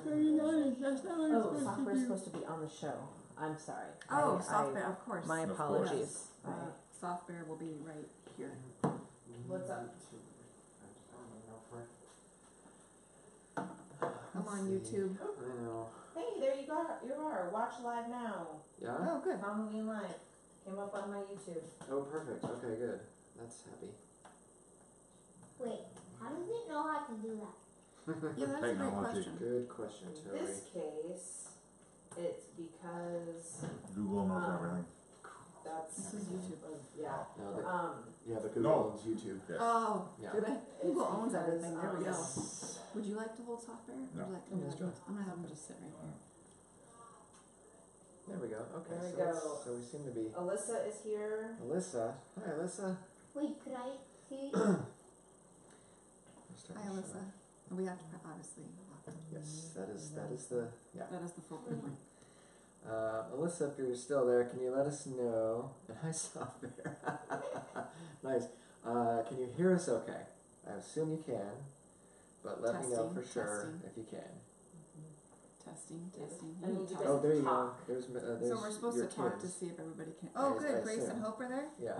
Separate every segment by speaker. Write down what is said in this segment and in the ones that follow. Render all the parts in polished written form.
Speaker 1: Oh, software's supposed to be on the show. I'm sorry.
Speaker 2: Oh, software, of course.
Speaker 1: My apologies.
Speaker 2: Yes. Software will be right here.
Speaker 1: What's up?
Speaker 2: I'm on YouTube.
Speaker 3: I know.
Speaker 1: Hey, there you are. Watch live now.
Speaker 3: Yeah?
Speaker 2: Oh, good.
Speaker 1: Tom Leveen live. Came up on my YouTube.
Speaker 3: Oh, perfect. Okay, good. That's happy.
Speaker 4: Wait, how does it know how to do that?
Speaker 2: Yeah, that's a great question.
Speaker 3: Good question,
Speaker 1: In
Speaker 3: Terry.
Speaker 1: this case, it's because
Speaker 5: Google knows everything.
Speaker 1: that's
Speaker 2: This is YouTube.
Speaker 1: yeah.
Speaker 3: No, yeah, but Google
Speaker 5: No.
Speaker 3: owns YouTube.
Speaker 5: Yes.
Speaker 2: Oh,
Speaker 3: Yeah.
Speaker 2: do they? Google owns everything. There we go.
Speaker 3: Yes.
Speaker 2: Would you like to hold software?
Speaker 5: No.
Speaker 2: Would you like to hold it? I'm gonna have him just sit right here.
Speaker 3: There we go. Okay,
Speaker 1: There we
Speaker 3: so,
Speaker 1: go.
Speaker 3: so we seem to be...
Speaker 1: Alyssa is here.
Speaker 3: Alyssa. Hi, Alyssa.
Speaker 4: Wait, could I see?
Speaker 2: Hi, Alyssa. We have to obviously.
Speaker 3: Yes, that is the... Yeah.
Speaker 2: That is the full point.
Speaker 3: Alyssa, if you're still there, can you let us know? And hi, software. Nice. Can you hear us okay? I assume you can, but let me know for sure if you can.
Speaker 2: Testing.
Speaker 1: I need you guys
Speaker 3: Oh, there you go.
Speaker 1: talk.
Speaker 3: There's
Speaker 2: So we're supposed
Speaker 3: your
Speaker 2: to talk
Speaker 3: kids.
Speaker 2: to see if everybody can. Oh,
Speaker 3: I
Speaker 2: good. Grace
Speaker 3: assume.
Speaker 2: and Hope are there?
Speaker 3: Yeah,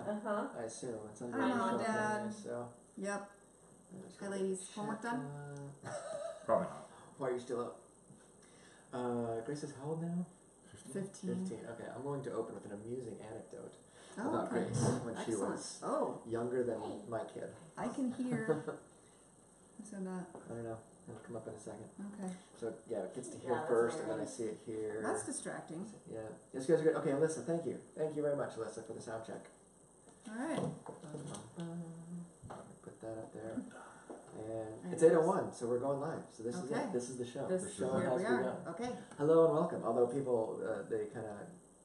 Speaker 3: I assume. It's under
Speaker 2: Hi,
Speaker 3: the
Speaker 2: Mom and
Speaker 3: show
Speaker 2: Dad.
Speaker 3: thing, so...
Speaker 2: Yep.
Speaker 3: I'm just
Speaker 2: Hi,
Speaker 3: gonna
Speaker 2: ladies.
Speaker 3: check,
Speaker 2: Homework done?
Speaker 5: Probably not.
Speaker 3: Why are you still up? Grace is how old now?
Speaker 2: 15.
Speaker 3: 15. Okay, I'm going to open with an amusing anecdote
Speaker 2: Oh,
Speaker 3: about
Speaker 2: okay.
Speaker 3: Grace when she
Speaker 2: Excellent.
Speaker 3: was
Speaker 2: Oh,
Speaker 3: younger than my kid.
Speaker 2: I can hear. I said that.
Speaker 3: I don't know. It'll come up in a second.
Speaker 2: Okay.
Speaker 3: So yeah, it gets to hear
Speaker 1: Yeah, that's
Speaker 3: first,
Speaker 1: my
Speaker 3: and then I
Speaker 1: right.
Speaker 3: see it here.
Speaker 2: That's distracting.
Speaker 3: Yeah. Yes, you guys are good. Okay, Alyssa, thank you. Thank you very much, Alyssa, for the sound check.
Speaker 2: All right.
Speaker 3: Let me put that up there. And
Speaker 2: And
Speaker 3: it's 8:01, so we're going live. So this is
Speaker 2: Okay.
Speaker 3: it. This is the show.
Speaker 2: This
Speaker 3: the
Speaker 2: is
Speaker 3: show
Speaker 2: here
Speaker 3: has
Speaker 2: we are.
Speaker 3: begun.
Speaker 2: Okay.
Speaker 3: Hello and welcome. Although people, they kind of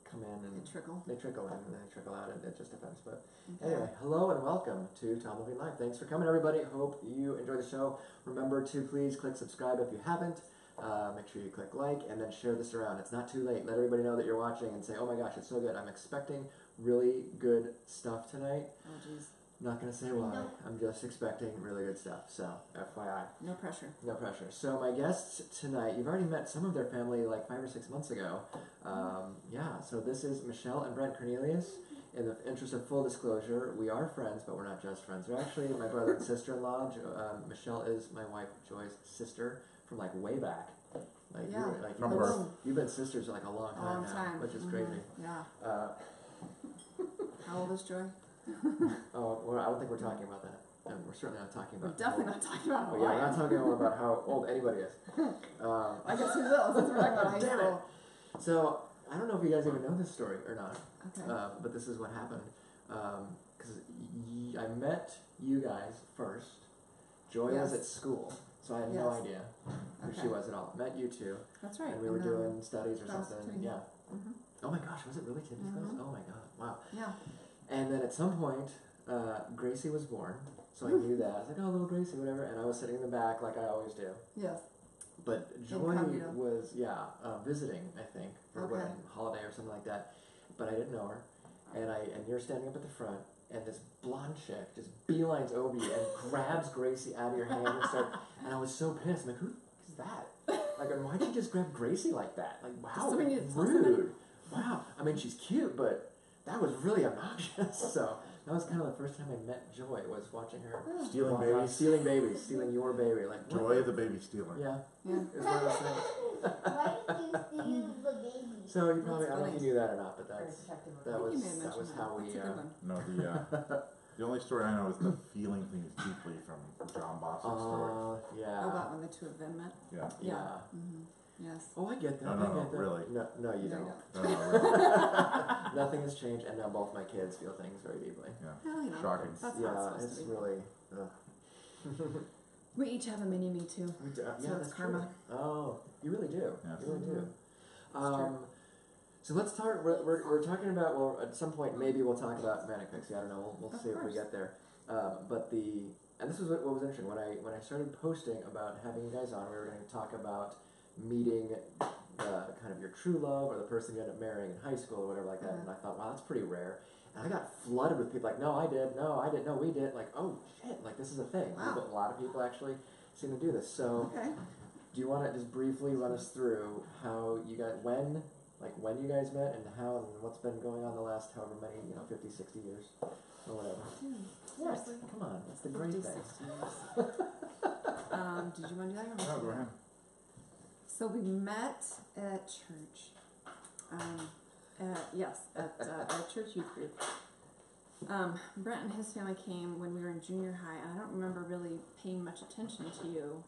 Speaker 3: come in and
Speaker 2: Good trickle.
Speaker 3: they trickle in and they trickle out, and it just depends. But
Speaker 2: Okay.
Speaker 3: anyway, hello and welcome to Tom Leveen Live. Thanks for coming, everybody. Hope you enjoy the show. Remember to please click subscribe if you haven't. Make sure you click like and then share this around. It's not too late. Let everybody know that you're watching and say, oh my gosh, it's so good. I'm expecting really good stuff tonight.
Speaker 2: Oh, jeez.
Speaker 3: Not going to say why. I'm just expecting really good stuff. So, FYI.
Speaker 2: No pressure.
Speaker 3: No pressure. So my guests tonight, you've already met some of their family like 5 or 6 months ago. Yeah, so this is Michelle and Brent Cornelius. In the interest of full disclosure, we are friends, but we're not just friends. They're actually my brother and sister-in-law. Michelle is my wife Joy's sister from like way back. Like,
Speaker 2: Yeah.
Speaker 5: From birth.
Speaker 3: you've been sisters like a long time now, which is crazy.
Speaker 2: Yeah. How old is Joy?
Speaker 3: Oh, well, I don't think we're talking about that. And we're certainly not talking
Speaker 2: We're
Speaker 3: about
Speaker 2: definitely not talking about
Speaker 3: Oh,
Speaker 2: how
Speaker 3: yeah,
Speaker 2: I
Speaker 3: we're not
Speaker 2: am.
Speaker 3: talking about how old anybody is.
Speaker 2: I guess we will, since we're talking about high
Speaker 3: Damn
Speaker 2: school.
Speaker 3: So, I don't know if you guys even know this story or not,
Speaker 2: Okay.
Speaker 3: but this is what happened. Because I met you guys first. Joy was
Speaker 2: Yes.
Speaker 3: at school, so I had no
Speaker 2: Yes.
Speaker 3: idea who
Speaker 2: Okay.
Speaker 3: she was at all. Met you two,
Speaker 2: That's right.
Speaker 3: and we were
Speaker 2: then-
Speaker 3: doing studies or
Speaker 2: that was
Speaker 3: something.
Speaker 2: Tongiht.
Speaker 3: Yeah.
Speaker 2: Mhm.
Speaker 3: Oh my gosh, was it really Timmy's class?
Speaker 2: Mhm.
Speaker 3: Oh my god, wow.
Speaker 2: Yeah.
Speaker 3: And then at some point, Gracie was born, so I knew that. I was like, oh, little Gracie, whatever. And I was sitting in the back like I always do.
Speaker 2: Yes.
Speaker 3: But Joy
Speaker 2: Incognito.
Speaker 3: was, visiting, I think, for
Speaker 2: Okay.
Speaker 3: a holiday or something like that. But I didn't know her. And you're standing up at the front, and this blonde chick just beelines over you and grabs Gracie out of your hand and I was so pissed. I'm like, who is that? Like, and why'd you just grab Gracie like that? Like, wow,
Speaker 2: so we need to tell somebody.
Speaker 3: rude. Wow. I mean, she's cute, but that was really obnoxious. So that was kind of the first time I met Joy, was watching her.
Speaker 5: Stealing
Speaker 3: walk around,
Speaker 5: babies.
Speaker 3: stealing babies, stealing your baby. Like, what?
Speaker 5: Joy the baby stealer.
Speaker 3: Yeah,
Speaker 2: Yeah.
Speaker 3: it was one of those things.
Speaker 4: Why did you steal the baby?
Speaker 3: So you probably, I don't know if
Speaker 2: funny.
Speaker 3: you knew that or not, but
Speaker 1: Very
Speaker 3: that's,
Speaker 1: protective of
Speaker 3: that
Speaker 2: I think
Speaker 3: was,
Speaker 2: you may have
Speaker 3: that
Speaker 2: mentioned
Speaker 3: was how
Speaker 2: That's
Speaker 3: we,
Speaker 2: a good one.
Speaker 5: No, the only story I know is the feeling things deeply from John Boss's story.
Speaker 3: yeah.
Speaker 2: Oh, about when the two of them met?
Speaker 5: Yeah.
Speaker 3: Yeah.
Speaker 2: Mm-hmm. Yes.
Speaker 3: Oh, I get that.
Speaker 5: No,
Speaker 3: I
Speaker 5: no,
Speaker 3: get that.
Speaker 5: really.
Speaker 3: No, you
Speaker 2: No,
Speaker 3: don't.
Speaker 2: you
Speaker 5: No, really.
Speaker 3: Nothing has changed, and now both my kids feel things very deeply.
Speaker 5: Yeah.
Speaker 2: Well, you know.
Speaker 5: Shocking.
Speaker 2: That's how
Speaker 3: Yeah,
Speaker 2: it's
Speaker 3: it's
Speaker 2: supposed to be.
Speaker 3: really.
Speaker 2: We each have a mini me too.
Speaker 3: We do, yeah,
Speaker 2: So it's
Speaker 3: that's
Speaker 2: karma.
Speaker 3: true. Oh, you really do.
Speaker 5: Yes.
Speaker 3: You really do.
Speaker 2: true.
Speaker 3: So let's start. We're talking about. Well, at some point maybe we'll talk about manic pixie. I don't know. We'll
Speaker 2: Of
Speaker 3: see if we
Speaker 2: course.
Speaker 3: get there. And this was what was interesting when I started posting about having you guys on. We were going to talk about meeting kind of your true love or the person you end up marrying in high school or whatever like that. And I thought, wow, that's pretty rare. And I got flooded with people like, no, I did, no, we did. Like, oh shit, like this is a thing.
Speaker 2: Wow.
Speaker 3: A lot of people actually seem to do this. So
Speaker 2: Okay.
Speaker 3: do you want to just briefly run us through how you guys, when you guys met and how and what's been going on the last however many, 50, 60 years or whatever? What?
Speaker 2: Seriously?
Speaker 3: Come on, that's the great
Speaker 2: 50,
Speaker 3: thing.
Speaker 2: 60 years. Did you want to do that? Or
Speaker 5: No, go ahead.
Speaker 2: So we met at church. At church youth group. Brent and his family came when we were in junior high, and I don't remember really paying much attention to you.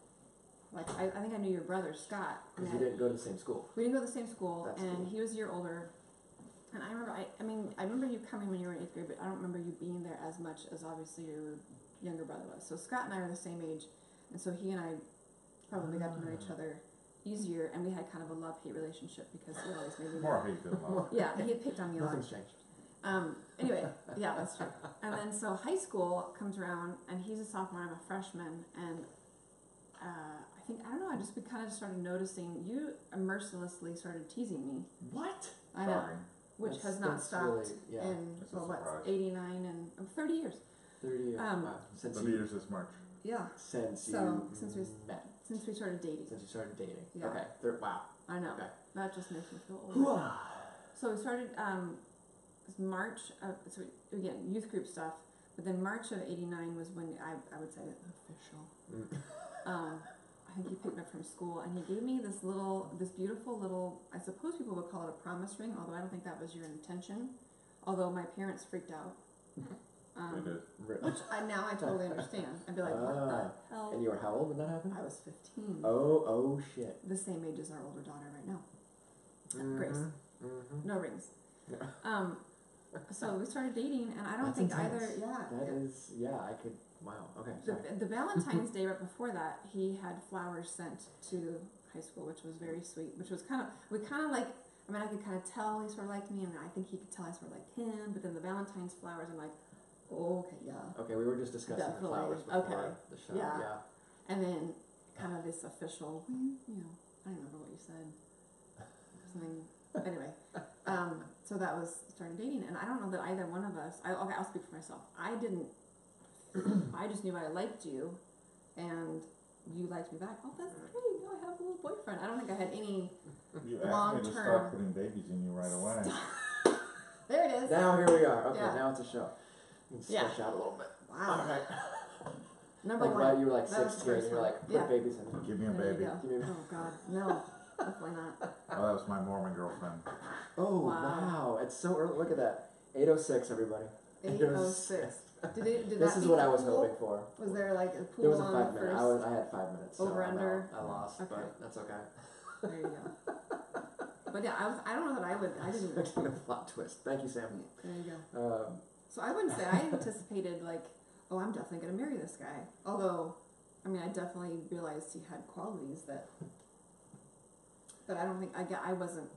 Speaker 2: Like, I think I knew your brother, Scott.
Speaker 3: Because you didn't go to the same school.
Speaker 2: We didn't go to the same school,
Speaker 3: That's
Speaker 2: and
Speaker 3: cool.
Speaker 2: he was a year older. And I remember, I remember you coming when you were in 8th grade, but I don't remember you being there as much as obviously your younger brother was. So Scott and I are the same age, and so he and I probably got to know each other easier, and we had kind of a love-hate relationship because he always made me
Speaker 5: More
Speaker 2: mad.
Speaker 5: hate than love.
Speaker 2: Yeah, he had picked on me a lot.
Speaker 3: Nothing's changed.
Speaker 2: Anyway, yeah, that's true. And then so high school comes around, and he's a sophomore, I'm a freshman, and we kind of started noticing you mercilessly started teasing me.
Speaker 3: What?
Speaker 2: I know,
Speaker 5: Shocking.
Speaker 2: which has not
Speaker 3: That's
Speaker 2: stopped
Speaker 3: really, yeah.
Speaker 2: in
Speaker 5: That's a
Speaker 2: well,
Speaker 5: surprise.
Speaker 2: 89 and 30 years.
Speaker 3: 30 years.
Speaker 2: Um,
Speaker 3: Wow. Since
Speaker 5: 30
Speaker 3: you
Speaker 5: years this March.
Speaker 2: Yeah,
Speaker 3: since
Speaker 2: So,
Speaker 3: you
Speaker 2: since we-
Speaker 3: met,
Speaker 2: since we started dating.
Speaker 3: since you started dating.
Speaker 2: Yeah.
Speaker 3: Okay. Wow.
Speaker 2: I know.
Speaker 3: Okay.
Speaker 2: That just makes me feel old.
Speaker 3: Hooah.
Speaker 2: So we started March of, so again, youth group stuff, but then March of 89 was when I would say official.
Speaker 3: Mm.
Speaker 2: I think he picked me up from school, and he gave me this beautiful little, I suppose people would call it a promise ring, although I don't think that was your intention, although my parents freaked out.
Speaker 5: They did.
Speaker 2: Which now I totally understand. I'd be like, what the hell?
Speaker 3: And you were how old when that happened?
Speaker 2: I was 15.
Speaker 3: Oh shit.
Speaker 2: The same age as our older daughter right now.
Speaker 3: Mhm.
Speaker 2: Grace.
Speaker 3: Mm-hmm.
Speaker 2: No rings.
Speaker 3: Yeah.
Speaker 2: So we started dating, and I don't
Speaker 3: That's
Speaker 2: think
Speaker 3: intense.
Speaker 2: either, yeah.
Speaker 3: That is, yeah, I could, wow, okay, sorry.
Speaker 2: The Valentine's Day right before that, he had flowers sent to high school, which was very sweet, which was I could kind of tell he sort of liked me, and I think he could tell I sort of liked him, but then the Valentine's flowers, I'm like, oh, okay, yeah.
Speaker 3: Okay, we were just discussing the
Speaker 2: Definitely.
Speaker 3: flowers before
Speaker 2: Okay.
Speaker 3: the show,
Speaker 2: Yeah.
Speaker 3: yeah.
Speaker 2: And then kind of this official, I don't remember what you said. Something, anyway. So that was starting dating, and I don't know that either one of us, I'll speak for myself. I didn't, I just knew I liked you, and you liked me back. Oh, that's great, now I have a little boyfriend. I don't think I had any,
Speaker 5: You asked me to
Speaker 2: Long-term.
Speaker 5: start putting babies in you right away.
Speaker 2: there it is.
Speaker 3: Now here we are, okay,
Speaker 2: Yeah.
Speaker 3: now it's a show. You can
Speaker 2: Yeah.
Speaker 3: stretch out a little bit.
Speaker 2: Wow.
Speaker 3: Alright.
Speaker 2: Number
Speaker 3: Like
Speaker 2: one.
Speaker 3: right, you were like
Speaker 2: That was the
Speaker 3: 16,
Speaker 2: first
Speaker 3: you're
Speaker 2: one.
Speaker 3: like, put
Speaker 2: Yeah.
Speaker 3: babies in me.
Speaker 5: Give me a
Speaker 2: There you
Speaker 5: baby.
Speaker 2: go.
Speaker 3: Give me a
Speaker 2: Oh God, no, definitely not.
Speaker 5: Oh, that was my Mormon girlfriend.
Speaker 3: Oh,
Speaker 2: Wow.
Speaker 3: wow, it's so early, look at that. 8:06, everybody.
Speaker 2: 8:06. Did
Speaker 3: This
Speaker 2: that
Speaker 3: is
Speaker 2: beat
Speaker 3: what
Speaker 2: the
Speaker 3: I was
Speaker 2: pool?
Speaker 3: hoping for.
Speaker 2: Was there like a pool
Speaker 3: There was a
Speaker 2: on
Speaker 3: 5
Speaker 2: the
Speaker 3: minute.
Speaker 2: first?
Speaker 3: I had 5 minutes. So
Speaker 2: Over,
Speaker 3: I'm
Speaker 2: under?
Speaker 3: out. I lost,
Speaker 2: Okay.
Speaker 3: but that's okay.
Speaker 2: There you go. But yeah, I don't know that I didn't.
Speaker 3: Making a plot twist. Thank you, Sam.
Speaker 2: There you go. So I wouldn't say I anticipated like, oh, I'm definitely gonna marry this guy. Although, I mean, I definitely realized he had qualities that I don't think I wasn't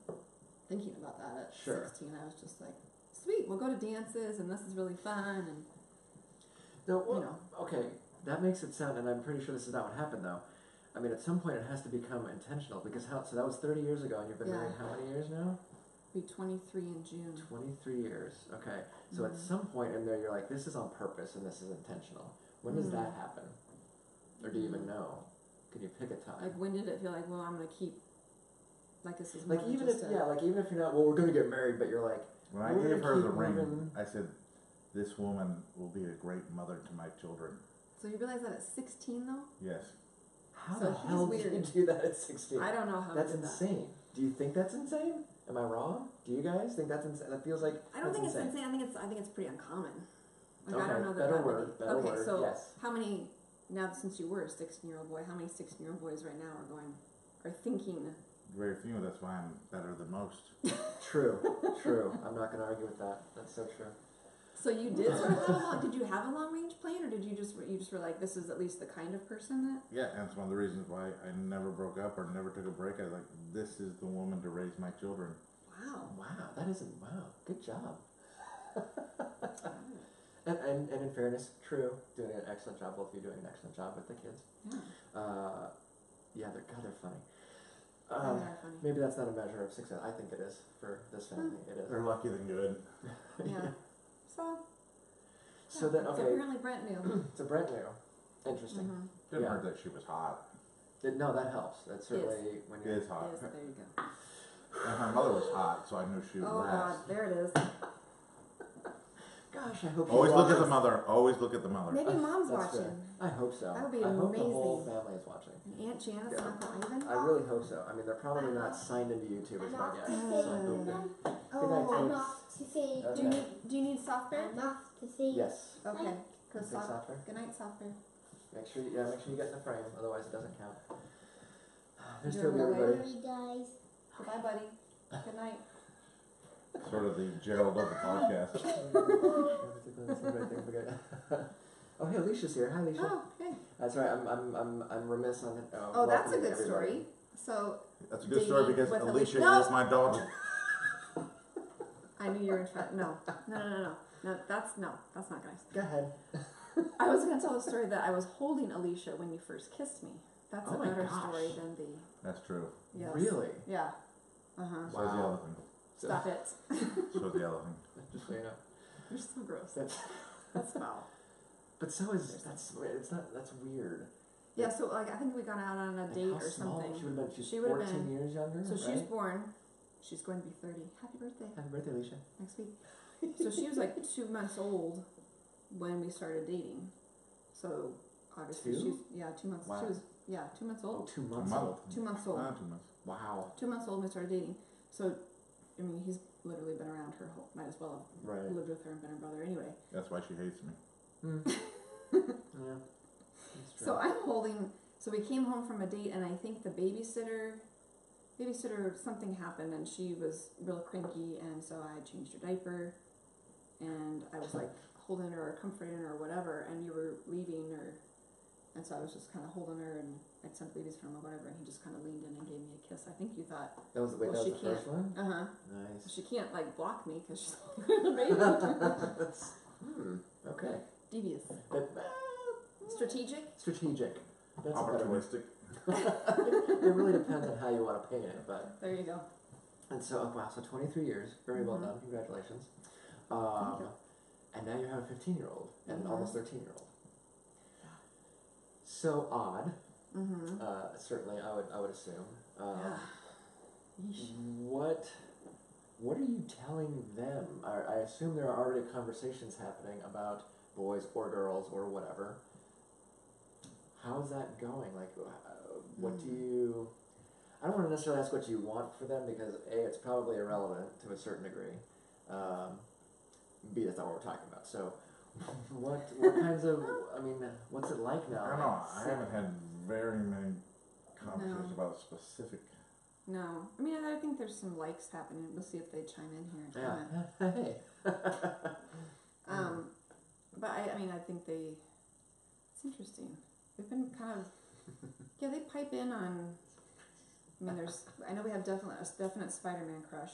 Speaker 2: thinking about that at
Speaker 3: Sure.
Speaker 2: 16. I was just like, sweet, we'll go to dances, and this is really fun, and
Speaker 3: No, well,
Speaker 2: you know.
Speaker 3: okay, that makes it sound, and I'm pretty sure this is not what happened though. I mean, at some point it has to become intentional because so that was 30 years ago, and you've been
Speaker 2: Yeah.
Speaker 3: married how many years now?
Speaker 2: be 23 in June.
Speaker 3: 23 years. Okay, so at
Speaker 2: Mhm.
Speaker 3: some point in there, you're like, this is on purpose and this is intentional. When does
Speaker 2: Mhm.
Speaker 3: that happen? Or do you even know? Can you pick a time?
Speaker 2: Like, when did it feel like, well, I'm gonna keep, like this is more
Speaker 3: Like
Speaker 2: than
Speaker 3: even
Speaker 2: just
Speaker 3: if
Speaker 2: a,
Speaker 3: like even if you're not, well, we're gonna get married, but you're like,
Speaker 5: When I
Speaker 3: We're
Speaker 5: gave
Speaker 3: gonna
Speaker 5: her the
Speaker 3: keep
Speaker 5: ring,
Speaker 3: moving.
Speaker 5: I said, this woman will be a great mother to my children.
Speaker 2: So you realize that at 16 though?
Speaker 5: Yes.
Speaker 3: how
Speaker 2: So
Speaker 3: the
Speaker 2: he's
Speaker 3: hell did you
Speaker 2: weird.
Speaker 3: do that at 16?
Speaker 2: I don't know how
Speaker 3: That's
Speaker 2: to do that.
Speaker 3: insane. Do you think that's insane? Am I wrong? Do you guys think that's insane? That feels like
Speaker 2: I don't
Speaker 3: that's
Speaker 2: think it's
Speaker 3: insane.
Speaker 2: insane. I think it's pretty uncommon. Like,
Speaker 3: Okay,
Speaker 2: I don't know that
Speaker 3: better
Speaker 2: that
Speaker 3: word,
Speaker 2: many.
Speaker 3: better
Speaker 2: Okay,
Speaker 3: word,
Speaker 2: so
Speaker 3: yes.
Speaker 2: how many now since you were a 16-year-old boy? How many 16-year-old boys right now are thinking?
Speaker 5: Very few, that's why I'm better than most.
Speaker 3: True. I'm not going to argue with that. That's so true.
Speaker 2: So you did sort of have a long. Did you have a long range plan, or did you just were like, this is at least the kind of person that?
Speaker 5: Yeah, and it's one of the reasons why I never broke up or never took a break. I was like, this is the woman to raise my children.
Speaker 2: Wow.
Speaker 3: Wow, that isn't, wow, good job. and in fairness, true, doing an excellent job, both of you doing an excellent job with the kids.
Speaker 2: Yeah.
Speaker 3: Yeah, they're funny.
Speaker 2: They are funny.
Speaker 3: Maybe that's not a measure of success. I think it is for this family. It is.
Speaker 5: They're lucky than good.
Speaker 2: Yeah. So.
Speaker 3: So then,
Speaker 2: So
Speaker 3: okay,
Speaker 2: apparently Brent knew.
Speaker 3: so Brent knew. Interesting.
Speaker 2: Mhm.
Speaker 5: Didn't
Speaker 3: Yeah.
Speaker 5: hurt that she was hot.
Speaker 3: No, that helps. That's certainly when
Speaker 5: It
Speaker 3: you're.
Speaker 5: is hot.
Speaker 2: Yes, there you go.
Speaker 5: And her mother was hot, so I knew she would
Speaker 2: Oh
Speaker 5: last.
Speaker 2: God, there it is.
Speaker 3: Gosh, I hope.
Speaker 5: Always
Speaker 3: you
Speaker 5: look at
Speaker 3: watch.
Speaker 5: the mother. Always look at the mother.
Speaker 2: Maybe Mom's
Speaker 3: That's
Speaker 2: watching.
Speaker 3: fair. I hope so.
Speaker 2: That would be
Speaker 3: I hope the whole
Speaker 2: amazing.
Speaker 3: family is watching.
Speaker 2: And Aunt Janet's
Speaker 3: Yeah.
Speaker 2: Uncle Ivan.
Speaker 3: I really hope so. I mean, they're probably not signed into YouTube as my guess. So I hope that.
Speaker 2: Oh,
Speaker 4: I'm
Speaker 3: folks.
Speaker 4: off to see.
Speaker 3: Okay.
Speaker 2: do you need soft bear?
Speaker 4: I'm off to see.
Speaker 3: Yes.
Speaker 2: Okay. Cause
Speaker 3: Big software.
Speaker 2: Good night, soft bear.
Speaker 3: Make sure you get in the frame, otherwise it doesn't count. There's
Speaker 2: You're
Speaker 3: Toby,
Speaker 2: away.
Speaker 3: everybody.
Speaker 4: Sorry, guys.
Speaker 2: Goodbye, buddy. Good night.
Speaker 5: Sort of the Gerald of the podcast.
Speaker 3: Oh, hey, Alicia's here. Hi, Alicia.
Speaker 2: Oh, hey.
Speaker 3: That's right. I'm remiss on it.
Speaker 2: Oh, that's a
Speaker 3: welcoming
Speaker 2: good
Speaker 3: everybody.
Speaker 2: story. So
Speaker 5: That's a good story
Speaker 2: Dating
Speaker 5: because
Speaker 2: with
Speaker 5: Alicia
Speaker 2: Alicia.
Speaker 5: is my daughter.
Speaker 2: I knew you were in front. No, that's not nice.
Speaker 3: Go ahead.
Speaker 2: I was gonna tell the story that I was holding Alicia when you first kissed me. That's
Speaker 3: Oh
Speaker 2: a
Speaker 3: my
Speaker 2: better
Speaker 3: gosh.
Speaker 2: story than the
Speaker 5: That's true.
Speaker 2: yes.
Speaker 3: Really?
Speaker 2: Yeah. Uh-huh.
Speaker 5: So is the
Speaker 3: Wow.
Speaker 5: elephant.
Speaker 2: Stop it.
Speaker 5: So is the elephant.
Speaker 3: Just so you know.
Speaker 2: You're so gross.
Speaker 3: That's,
Speaker 2: That's foul.
Speaker 3: but so is that's weird.
Speaker 2: Yeah, so like I think we got out on a
Speaker 3: Like,
Speaker 2: date
Speaker 3: how
Speaker 2: or
Speaker 3: small?
Speaker 2: something.
Speaker 3: She's
Speaker 2: She would've
Speaker 3: 14
Speaker 2: been-
Speaker 3: years younger.
Speaker 2: So
Speaker 3: right?
Speaker 2: she's born. She's going to be 30. Happy birthday
Speaker 3: Happy birthday, Alicia.
Speaker 2: next week. So she was like 2 months old when we started dating. So obviously
Speaker 3: 2?
Speaker 2: she's 2 months.
Speaker 3: Wow.
Speaker 2: She was 2 months
Speaker 3: Oh,
Speaker 2: old.
Speaker 3: 2 months
Speaker 5: month.
Speaker 3: old.
Speaker 2: 2 months old.
Speaker 5: 2 months.
Speaker 3: Wow.
Speaker 2: 2 months old when we started dating. So I mean he's literally been around her whole. Might as well have
Speaker 3: Right.
Speaker 2: lived with her and been her brother anyway.
Speaker 5: That's why she hates me.
Speaker 3: Yeah. That's true.
Speaker 2: So I'm holding. So we came home from a date, and I think the babysitter, something happened, and she was real cranky, and so I changed her diaper, and I was like holding her or comforting her or whatever, and you were leaving her, and so I was just kind of holding her, and I'd sent babies from or whatever, and he just kind of leaned in and gave me a kiss. I think you thought,
Speaker 3: That was
Speaker 2: Well,
Speaker 3: that
Speaker 2: she
Speaker 3: was the first one.
Speaker 2: Nice.
Speaker 3: Nice.
Speaker 2: She can't like block me because she's holding the baby.
Speaker 3: Okay.
Speaker 2: Devious.
Speaker 3: But,
Speaker 2: Strategic.
Speaker 3: strategic. That's a better word.
Speaker 5: Opportunistic.
Speaker 3: It really depends on how you want to paint it, but
Speaker 2: There you go.
Speaker 3: and so wow, so 23 years, very well
Speaker 2: Mhm.
Speaker 3: done, congratulations.
Speaker 2: Thank you.
Speaker 3: And now you have a 15-year-old and
Speaker 2: Mhm.
Speaker 3: almost 13-year-old. So odd,
Speaker 2: Mm-hmm.
Speaker 3: certainly I would assume.
Speaker 2: Yeah. Yeesh.
Speaker 3: What are you telling them? I assume there are already conversations happening about boys or girls or whatever. How's that going? Like, what do you? I don't want to necessarily ask what you want for them because A, it's probably irrelevant to a certain degree. B, that's not what we're talking about. So, what kinds of? I mean, what's it like now?
Speaker 5: I don't know. I haven't had very many conversations
Speaker 2: No.
Speaker 5: about specific.
Speaker 2: No, I mean I think there's some likes happening. We'll see if they chime in here.
Speaker 3: Yeah. Hey.
Speaker 2: But I mean I think it's interesting. They've been kind of they pipe in on. I mean I know we have a definite Spider-Man crush.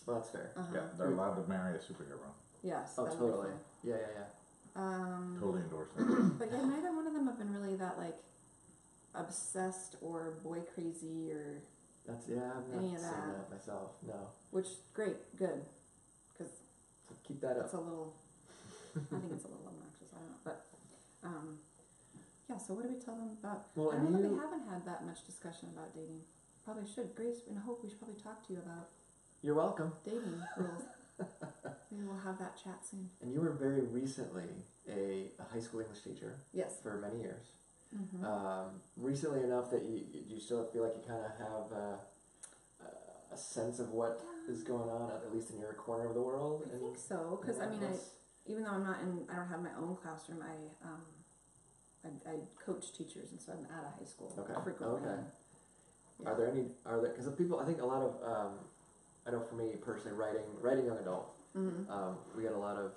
Speaker 3: Well, that's fair.
Speaker 2: Uh-huh.
Speaker 5: Yeah, they're allowed to marry a superhero.
Speaker 2: Yes.
Speaker 3: Oh,
Speaker 2: that'd be
Speaker 3: totally.
Speaker 2: fun.
Speaker 3: Yeah.
Speaker 5: Totally endorse that.
Speaker 2: But yeah, neither one of them have been really that like obsessed or boy crazy or
Speaker 3: That's I've not
Speaker 2: Any
Speaker 3: seen
Speaker 2: of
Speaker 3: that.
Speaker 2: that.
Speaker 3: Myself. No.
Speaker 2: which great, good, because
Speaker 3: So keep that
Speaker 2: it's
Speaker 3: up.
Speaker 2: a little. I think it's a little obnoxious. I don't know, but yeah. So what do we tell them about?
Speaker 3: Well,
Speaker 2: I
Speaker 3: and
Speaker 2: don't know that
Speaker 3: you.
Speaker 2: we haven't had that much discussion about dating. Probably should. Grace and Hope, we should probably talk to you about
Speaker 3: You're welcome.
Speaker 2: dating rules. Maybe we'll have that chat soon.
Speaker 3: And you were very recently a high school English teacher
Speaker 2: Yes.
Speaker 3: for many years.
Speaker 2: Mm-hmm.
Speaker 3: Recently enough that you still feel like you kind of have a sense of what is going on, at least in your corner of the world.
Speaker 2: I think so, because I mean,
Speaker 3: what's-
Speaker 2: even though I don't have my own classroom. I coach teachers, and so I'm at a high school frequently.
Speaker 3: Okay.
Speaker 2: Yeah.
Speaker 3: Are there because people, I think a lot of I know for me personally, writing young adult,
Speaker 2: Mm-hmm.
Speaker 3: we get a lot of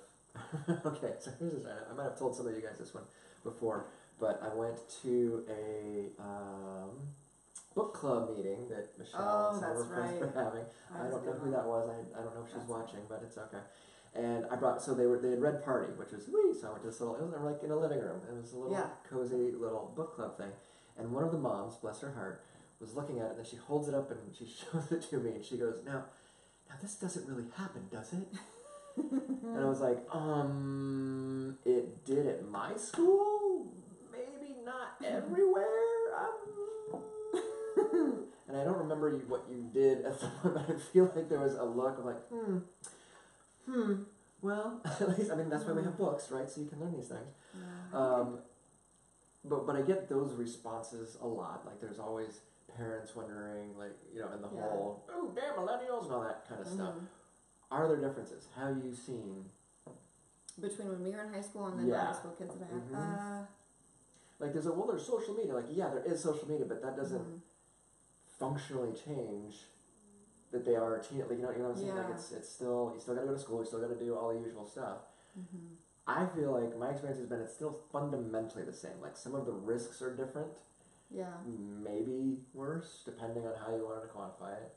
Speaker 3: okay, so here's this. I might have told some of you guys this one before, but I went to a book club meeting that Michelle and some of her friends were having. I don't know who that was. I don't know if she's
Speaker 2: That's
Speaker 3: watching, but it's okay. And I brought, so they had read Party, which was sweet. So I went to this little, it was like in a living room. It was a little cozy little book club thing. And one of the moms, bless her heart, was looking at it, and then she holds it up and she shows it to me, and she goes, now this doesn't really happen, does it? And I was like, it did at my school, maybe not everywhere. I'm and I don't remember what you did at the point, but I feel like there was a look of like, well, at least, I mean, that's why we have books, right? So you can learn these things.
Speaker 2: Yeah.
Speaker 3: But I get those responses a lot. Like, there's always parents wondering, like, you know, and the
Speaker 2: Yeah.
Speaker 3: whole, oh, damn millennials and all that kind of stuff. Are there differences? Have you seen?
Speaker 2: Between when we were in high school and then
Speaker 3: Yeah.
Speaker 2: the high school kids that I have?
Speaker 3: Like, there's there's social media. Like, yeah, there is social media, but that doesn't functionally change that they are teen. Like, you know what I'm saying?
Speaker 2: Yeah.
Speaker 3: Like, it's still, you still got to go to school. You still got to do all the usual stuff. I feel like my experience has been it's still fundamentally the same. Like, some of the risks are different.
Speaker 2: Yeah.
Speaker 3: Maybe worse, depending on how you wanted to quantify it.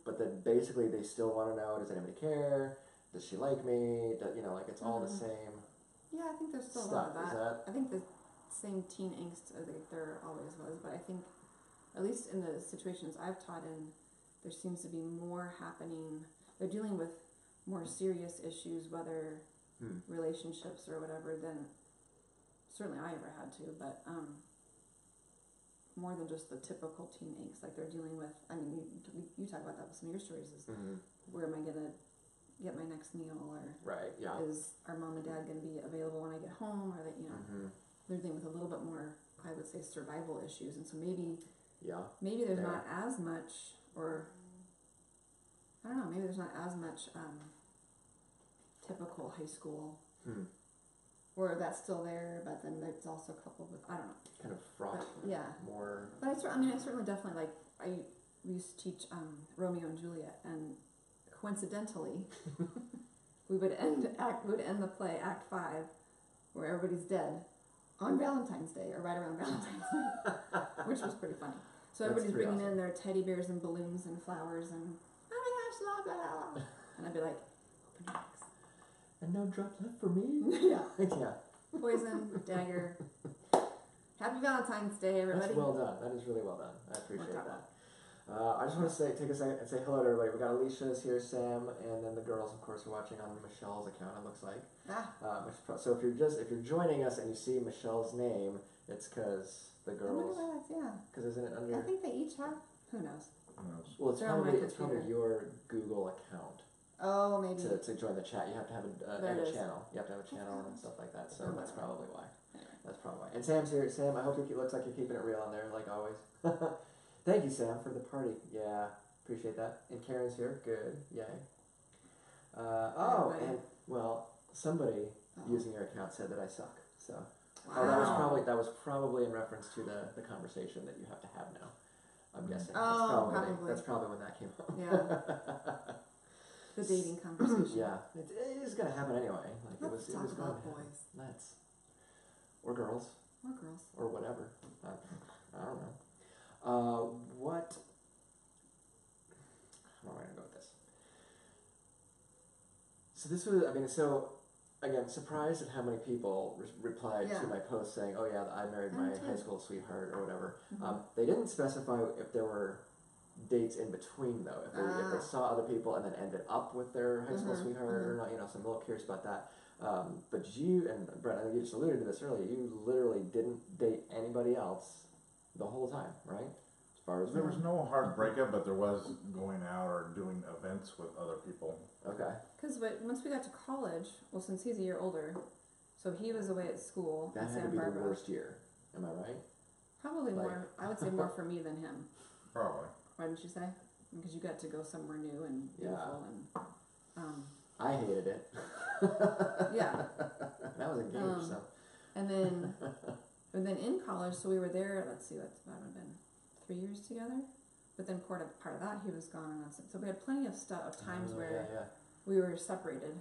Speaker 3: But then basically they still want to know, does anybody care? Does she like me? You know, like, it's all the same
Speaker 2: Yeah, I think there's still a
Speaker 3: stuff.
Speaker 2: lot of
Speaker 3: Is
Speaker 2: that.
Speaker 3: that?
Speaker 2: I think the same teen angst there always was, but I think, at least in the situations I've taught in, there seems to be more happening. They're dealing with more serious issues, whether relationships or whatever, than certainly I ever had to, but more than just the typical teen angst. Like, they're dealing with, I mean, you talk about that with some of your stories, is where am I going to get my next meal, or
Speaker 3: Right, yeah.
Speaker 2: is our mom and dad going to be available when I get home, or that, you know, they're dealing with a little bit more, I would say, survival issues, and so maybe there's not as much, or I don't know, maybe there's not as much typical high school, or that's still there, but then it's also coupled with, I don't know,
Speaker 3: Kind of fraught.
Speaker 2: but, yeah.
Speaker 3: More.
Speaker 2: But I certainly definitely, like, we used to teach Romeo and Juliet, and coincidentally, we would end the play, Act 5, where everybody's dead, on Valentine's Day, or right around Valentine's Day, which was pretty funny. So
Speaker 3: That's
Speaker 2: everybody's
Speaker 3: pretty
Speaker 2: bringing
Speaker 3: awesome.
Speaker 2: in their teddy bears and balloons and flowers and, oh my gosh, blah, blah, blah. And I'd be like, open your eggs.
Speaker 3: And no drop left for me?
Speaker 2: Yeah.
Speaker 3: Yeah.
Speaker 2: Poison, dagger. Happy Valentine's Day, everybody.
Speaker 3: That's well done. That is really well done. I appreciate
Speaker 2: Worked
Speaker 3: that. I just want to take a second and say hello to everybody. We got Alicia's here, Sam, and then the girls, of course, are watching on Michelle's account. It looks like. So if you're joining us and you see Michelle's name, it's because the girls. Because isn't it under?
Speaker 2: I think they each have. Who knows?
Speaker 3: Well, it's
Speaker 2: They're on my
Speaker 3: probably
Speaker 2: computer.
Speaker 3: your Google account.
Speaker 2: Oh, maybe.
Speaker 3: To join the chat, you have to have a channel. You have to have a channel and stuff like that. So
Speaker 2: Or
Speaker 3: that's
Speaker 2: whatever.
Speaker 3: probably why.
Speaker 2: Anyway.
Speaker 3: That's probably why. And Sam's here. Sam, I hope it looks like you're keeping it real on there, like always. Thank you, Sam, for the party. Yeah, appreciate that. And Karen's here. Good. Yay.
Speaker 2: Everybody.
Speaker 3: And well, somebody using your account said that I suck. So
Speaker 2: Wow.
Speaker 3: that was probably in reference to the conversation that you have to have now. I'm guessing.
Speaker 2: Oh, probably.
Speaker 3: That's probably when that came up.
Speaker 2: Yeah. The dating conversation.
Speaker 3: Yeah, it is gonna happen anyway. Like
Speaker 2: Let's
Speaker 3: it
Speaker 2: talk
Speaker 3: was going
Speaker 2: about
Speaker 3: to happen.
Speaker 2: boys.
Speaker 3: Let's. Or girls.
Speaker 2: Or girls.
Speaker 3: Or whatever. I don't know. What? How am I gonna go with this? So this was, again, surprised at how many people replied
Speaker 2: Yeah.
Speaker 3: to my post saying, "Oh yeah, I married
Speaker 2: Me
Speaker 3: my
Speaker 2: too.
Speaker 3: high school sweetheart" or whatever. They didn't specify if there were dates in between though. If they saw other people and then ended up with their high school sweetheart or not, so I'm a little curious about that. But you and Brett, I think you just alluded to this earlier. You literally didn't date anybody else the whole time, right? As far as
Speaker 5: There was no hard breakup, but there was going out or doing events with other people.
Speaker 3: Okay.
Speaker 2: Because once we got to college, well, since he's a year older, so he was away at school
Speaker 3: That
Speaker 2: in
Speaker 3: had to
Speaker 2: Santa
Speaker 3: be
Speaker 2: Barbara.
Speaker 3: the worst year. Am I right?
Speaker 2: Probably
Speaker 3: Like-
Speaker 2: more. I would say more for me than him.
Speaker 5: Probably.
Speaker 2: Why didn't you say? Because you got to go somewhere new and beautiful and.
Speaker 3: I hated it.
Speaker 2: Yeah.
Speaker 3: That was engaged, so.
Speaker 2: And then in college, so we were there. Let's see, that would have been 3 years together. But then part of that he was gone, and so we had plenty of times where we were separated.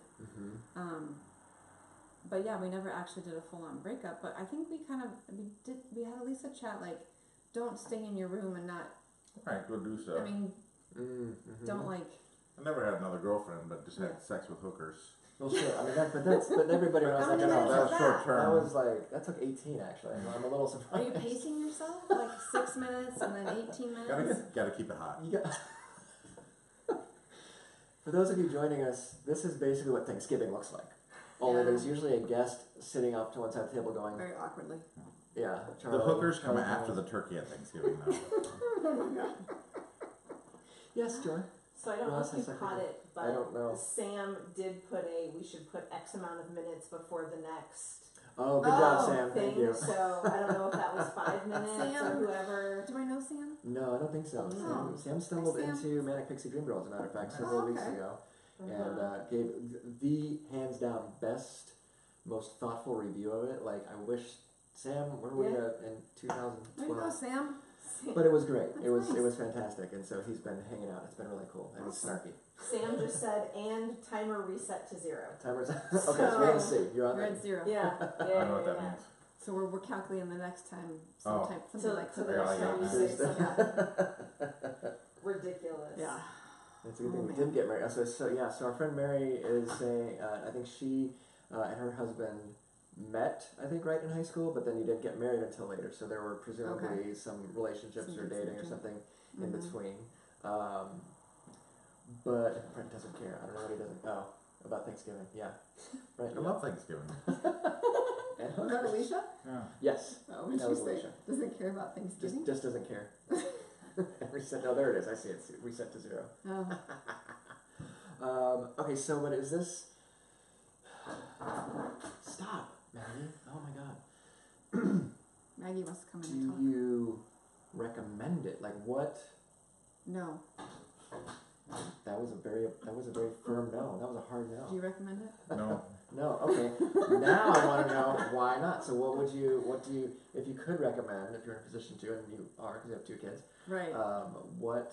Speaker 2: But yeah, we never actually did a full-on breakup. But I think we had at least a chat like, don't stay in your room and not.
Speaker 5: Alright, go do stuff.
Speaker 2: I mean, don't like.
Speaker 5: I never had another girlfriend, but just had sex with hookers.
Speaker 3: Well, sure. I mean, but everybody knows
Speaker 2: How
Speaker 3: like,
Speaker 2: many minutes
Speaker 5: that
Speaker 2: was
Speaker 5: was short term.
Speaker 3: that took 18 actually. I'm a little
Speaker 2: Are
Speaker 3: surprised.
Speaker 2: you pacing yourself? Like 6 minutes and then 18 minutes?
Speaker 5: Gotta keep it hot.
Speaker 3: You got- For those of you joining us, this is basically what Thanksgiving looks like. Only there's usually a guest sitting off to one side of the table going,
Speaker 2: Very awkwardly.
Speaker 3: yeah.
Speaker 5: The hookers come after the turkey at Thanksgiving, though.
Speaker 3: Yes, Joy.
Speaker 1: So I don't know
Speaker 3: Ross
Speaker 1: if you
Speaker 3: has
Speaker 1: caught
Speaker 3: seconded.
Speaker 1: it,
Speaker 3: I don't know.
Speaker 1: but Sam did put we should put X amount of minutes before the next
Speaker 3: Oh, good job,
Speaker 2: Oh,
Speaker 3: Sam. Thank
Speaker 1: thing.
Speaker 3: you.
Speaker 1: So I don't know if that was 5 minutes or
Speaker 2: Sam.
Speaker 1: whoever.
Speaker 2: Do I know Sam?
Speaker 3: No, I don't think so.
Speaker 2: Oh.
Speaker 3: Sam stumbled
Speaker 2: Hi, Sam.
Speaker 3: into Manic Pixie Dream Girl, as a matter of fact, several
Speaker 2: Oh,
Speaker 3: weeks
Speaker 2: okay.
Speaker 3: ago,
Speaker 1: Uh-huh.
Speaker 3: and gave the hands down best, most thoughtful review of it. Like, I wish Sam, where were we
Speaker 1: Yeah.
Speaker 3: at in
Speaker 2: There you go,
Speaker 3: 2012?
Speaker 2: Sam.
Speaker 3: But it was great.
Speaker 2: That's
Speaker 3: It was
Speaker 2: nice.
Speaker 3: fantastic, and so he's been hanging out. It's been really cool, and he's snarky.
Speaker 1: Sam just said, and timer reset to 0.
Speaker 3: Timers. Okay, so we have to see. You're on
Speaker 2: We're
Speaker 3: there.
Speaker 2: at 0.
Speaker 1: Yeah,
Speaker 5: I don't know what that means.
Speaker 2: So we're calculating the next time
Speaker 5: Oh.
Speaker 2: something
Speaker 1: So,
Speaker 2: like
Speaker 1: so
Speaker 2: that.
Speaker 1: there's
Speaker 5: Yeah,
Speaker 1: how you
Speaker 5: yeah.
Speaker 1: say something ridiculous.
Speaker 2: Yeah.
Speaker 3: It's a good
Speaker 2: Oh,
Speaker 3: thing we
Speaker 2: man.
Speaker 3: didn't get married. So our friend Mary is saying, I think she and her husband met, I think, right in high school, but then you didn't get married until later. So there were presumably some relationships or
Speaker 2: Something
Speaker 3: dating or
Speaker 2: between.
Speaker 3: something in
Speaker 2: Mhm.
Speaker 3: between. But Brent doesn't care. I don't know what he doesn't. Oh, about Thanksgiving. Yeah. Right.
Speaker 5: I love Thanksgiving.
Speaker 3: And
Speaker 2: Was that Alicia?
Speaker 5: Yeah.
Speaker 3: yes.
Speaker 2: Oh, what did
Speaker 3: That
Speaker 2: she
Speaker 3: was
Speaker 2: say?
Speaker 3: Alicia.
Speaker 2: Doesn't care about Thanksgiving?
Speaker 3: Just doesn't care. Reset. Oh, there it is. I see it. It's reset to 0.
Speaker 2: Oh.
Speaker 3: Okay, so what is this? Stop, Maggie. Oh my God.
Speaker 2: Maggie wants to come in
Speaker 3: Do
Speaker 2: and talk.
Speaker 3: you recommend it? Like what?
Speaker 2: No.
Speaker 3: That was a very firm no. That was a hard
Speaker 2: Do
Speaker 3: no.
Speaker 2: you recommend it?
Speaker 5: No.
Speaker 3: No. Okay. Now I want to know why not. So what do you, if you could recommend, if you're in a position to, and you are because you have 2 kids,
Speaker 2: Right.
Speaker 3: what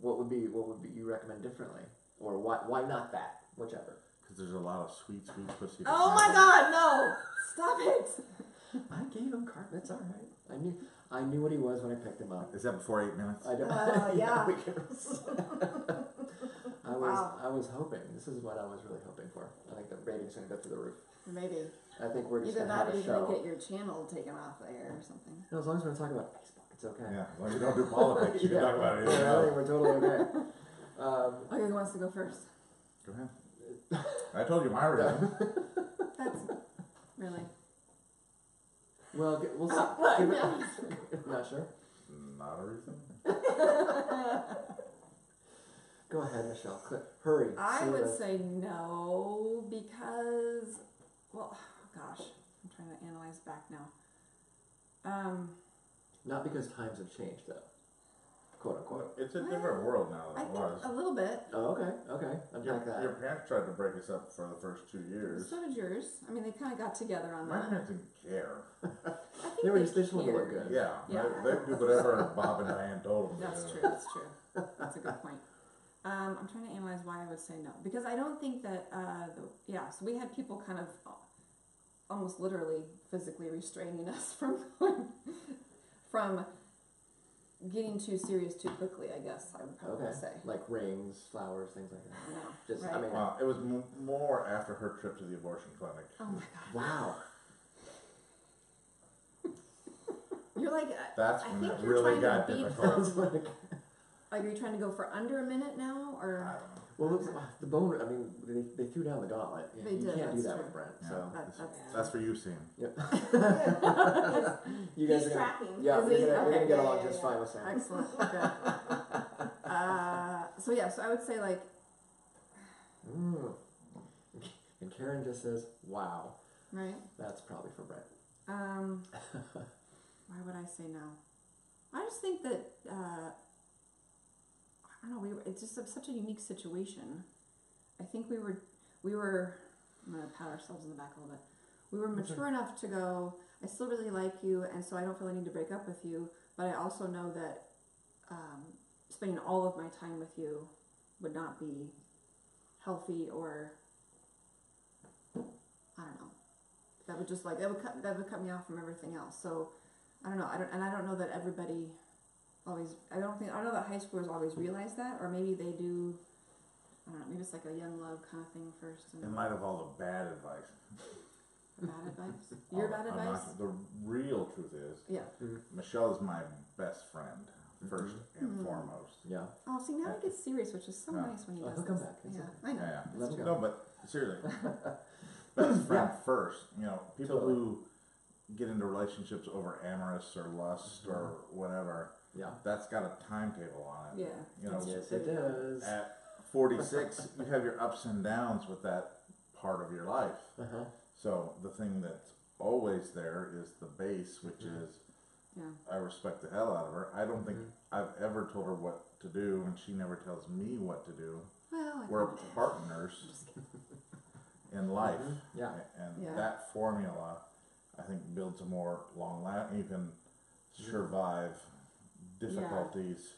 Speaker 3: would you recommend differently, or why not that? Whichever.
Speaker 5: Because there's a lot of sweet pussy.
Speaker 2: Oh my God, no! Stop it!
Speaker 3: I gave him cart. That's all right. I knew what he was when I picked him up.
Speaker 5: Is that before 8 minutes?
Speaker 3: I don't.
Speaker 2: Yeah.
Speaker 3: we can-
Speaker 2: Wow.
Speaker 3: I was hoping. This is what I was really hoping for. I think the rating's going to go through the roof.
Speaker 2: Maybe.
Speaker 3: I think we're just
Speaker 2: Either
Speaker 3: going to
Speaker 2: that
Speaker 3: have
Speaker 2: or
Speaker 3: a
Speaker 2: you're going to
Speaker 3: show.
Speaker 2: get your channel taken off the air or something.
Speaker 3: No, as long as we're not talking about Facebook, it's okay.
Speaker 5: Yeah, as long as you don't do politics, you can talk about anything
Speaker 3: Yeah, I think
Speaker 5: else.
Speaker 3: we're totally okay.
Speaker 2: Okay, who wants to go first?
Speaker 5: Go ahead. I told you my reason.
Speaker 2: That's really.
Speaker 3: Well, we'll see.
Speaker 2: What?
Speaker 3: Give it- Not sure.
Speaker 5: Not a reason.
Speaker 3: Go ahead, Michelle. Hurry.
Speaker 2: I
Speaker 3: Say
Speaker 2: would
Speaker 3: this.
Speaker 2: say no because, well, gosh, I'm trying to analyze back now.
Speaker 3: Not because times have changed, though. Quote unquote.
Speaker 5: It's a different world now
Speaker 2: I
Speaker 5: than it
Speaker 2: think
Speaker 5: was.
Speaker 2: a little bit.
Speaker 3: Oh, okay. Unpack that.
Speaker 5: Your parents tried to break us up for the first 2 years.
Speaker 2: So did yours. I mean, they kind of got together on
Speaker 5: My
Speaker 2: that.
Speaker 5: parents didn't care.
Speaker 2: I think
Speaker 3: They just wanted to look
Speaker 2: cared.
Speaker 3: good.
Speaker 5: Yeah,
Speaker 2: Yeah.
Speaker 5: They do whatever Bob and Diane told them. to
Speaker 2: That's
Speaker 5: do.
Speaker 2: true. That's true. That's a good point. I'm trying to analyze why I would say no because I don't think that. So we had people kind of almost literally physically restraining us from getting too serious too quickly. I guess I would probably
Speaker 3: Okay.
Speaker 2: say
Speaker 3: Like rings, flowers, things like that.
Speaker 2: no.
Speaker 3: Just,
Speaker 2: right.
Speaker 3: I mean,
Speaker 5: It was more after her trip to the abortion clinic.
Speaker 2: Oh my God!
Speaker 3: wow.
Speaker 2: You're like
Speaker 5: That's
Speaker 2: I
Speaker 5: when
Speaker 2: think
Speaker 5: it
Speaker 2: you're
Speaker 5: really
Speaker 2: trying
Speaker 5: got
Speaker 2: to beat
Speaker 5: difficult.
Speaker 3: Like,
Speaker 2: are you trying to go for under a minute now
Speaker 5: I
Speaker 2: or?
Speaker 5: don't know.
Speaker 3: well, the bone. I mean, they threw down the gauntlet.
Speaker 2: They
Speaker 3: you
Speaker 2: did,
Speaker 3: can't do
Speaker 2: that's
Speaker 3: that
Speaker 2: true.
Speaker 3: with Brent.
Speaker 5: Yeah.
Speaker 3: So
Speaker 5: That's for you, Sam.
Speaker 3: yep.
Speaker 1: He's
Speaker 3: you guys are gonna,
Speaker 1: tracking.
Speaker 3: yeah,
Speaker 2: Is
Speaker 3: we're
Speaker 2: he?
Speaker 3: gonna
Speaker 2: Okay,
Speaker 3: get
Speaker 2: yeah,
Speaker 3: along
Speaker 2: yeah,
Speaker 3: just
Speaker 2: yeah.
Speaker 3: fine with Sam.
Speaker 2: Excellent. Okay. So I would say like
Speaker 3: Mm. And Karen just says, "Wow,
Speaker 2: right.
Speaker 3: that's probably for Brent."
Speaker 2: Why would I say no? I just think that I don't know. It's just such a unique situation. I think we were. I'm gonna pat ourselves in the back a little bit. We were mature enough to go. I still really like you, and so I don't feel I need to break up with you. But I also know that spending all of my time with you would not be healthy, or I don't know. That would just that would cut me off from everything else. So I don't know. I don't know that everybody always. I don't know that high schoolers always realize that, or maybe they do. I don't know. Maybe it's like a young love kind of thing first. And
Speaker 5: In light of all the bad advice.
Speaker 2: bad advice. Your bad
Speaker 5: I'm
Speaker 2: advice.
Speaker 5: not- the real truth is,
Speaker 2: Yeah.
Speaker 5: Michelle is my best friend, first and
Speaker 2: Mhm.
Speaker 5: foremost.
Speaker 3: Yeah.
Speaker 2: Oh, see, now he gets serious, which is so
Speaker 5: Yeah.
Speaker 2: nice when he
Speaker 3: Oh,
Speaker 2: does
Speaker 3: he'll come
Speaker 2: this.
Speaker 3: back. It's
Speaker 2: Yeah,
Speaker 3: okay.
Speaker 2: I know.
Speaker 5: Yeah,
Speaker 3: Let him go.
Speaker 5: No, but seriously, best friend first. People
Speaker 3: Totally.
Speaker 5: who get into relationships over amorous or lust or whatever,
Speaker 3: Yeah.
Speaker 5: that's got a timetable on it.
Speaker 2: Yeah.
Speaker 5: You know,
Speaker 3: Yes, it does.
Speaker 5: at 46, you have your ups and downs with that part of your life.
Speaker 3: Uh-huh.
Speaker 5: So the thing that's always there is the base, which is,
Speaker 2: Yeah.
Speaker 5: I respect the hell out of her. I don't think
Speaker 3: Mm-hmm.
Speaker 5: I've ever told her what to do, and she never tells me what to do.
Speaker 2: Well, I
Speaker 5: We're
Speaker 2: kinda did.
Speaker 5: partners
Speaker 2: Just kidding.
Speaker 5: in life,
Speaker 3: Yeah.
Speaker 5: and
Speaker 2: Yeah.
Speaker 5: that formula, I think, builds a more long life. You can survive difficulties,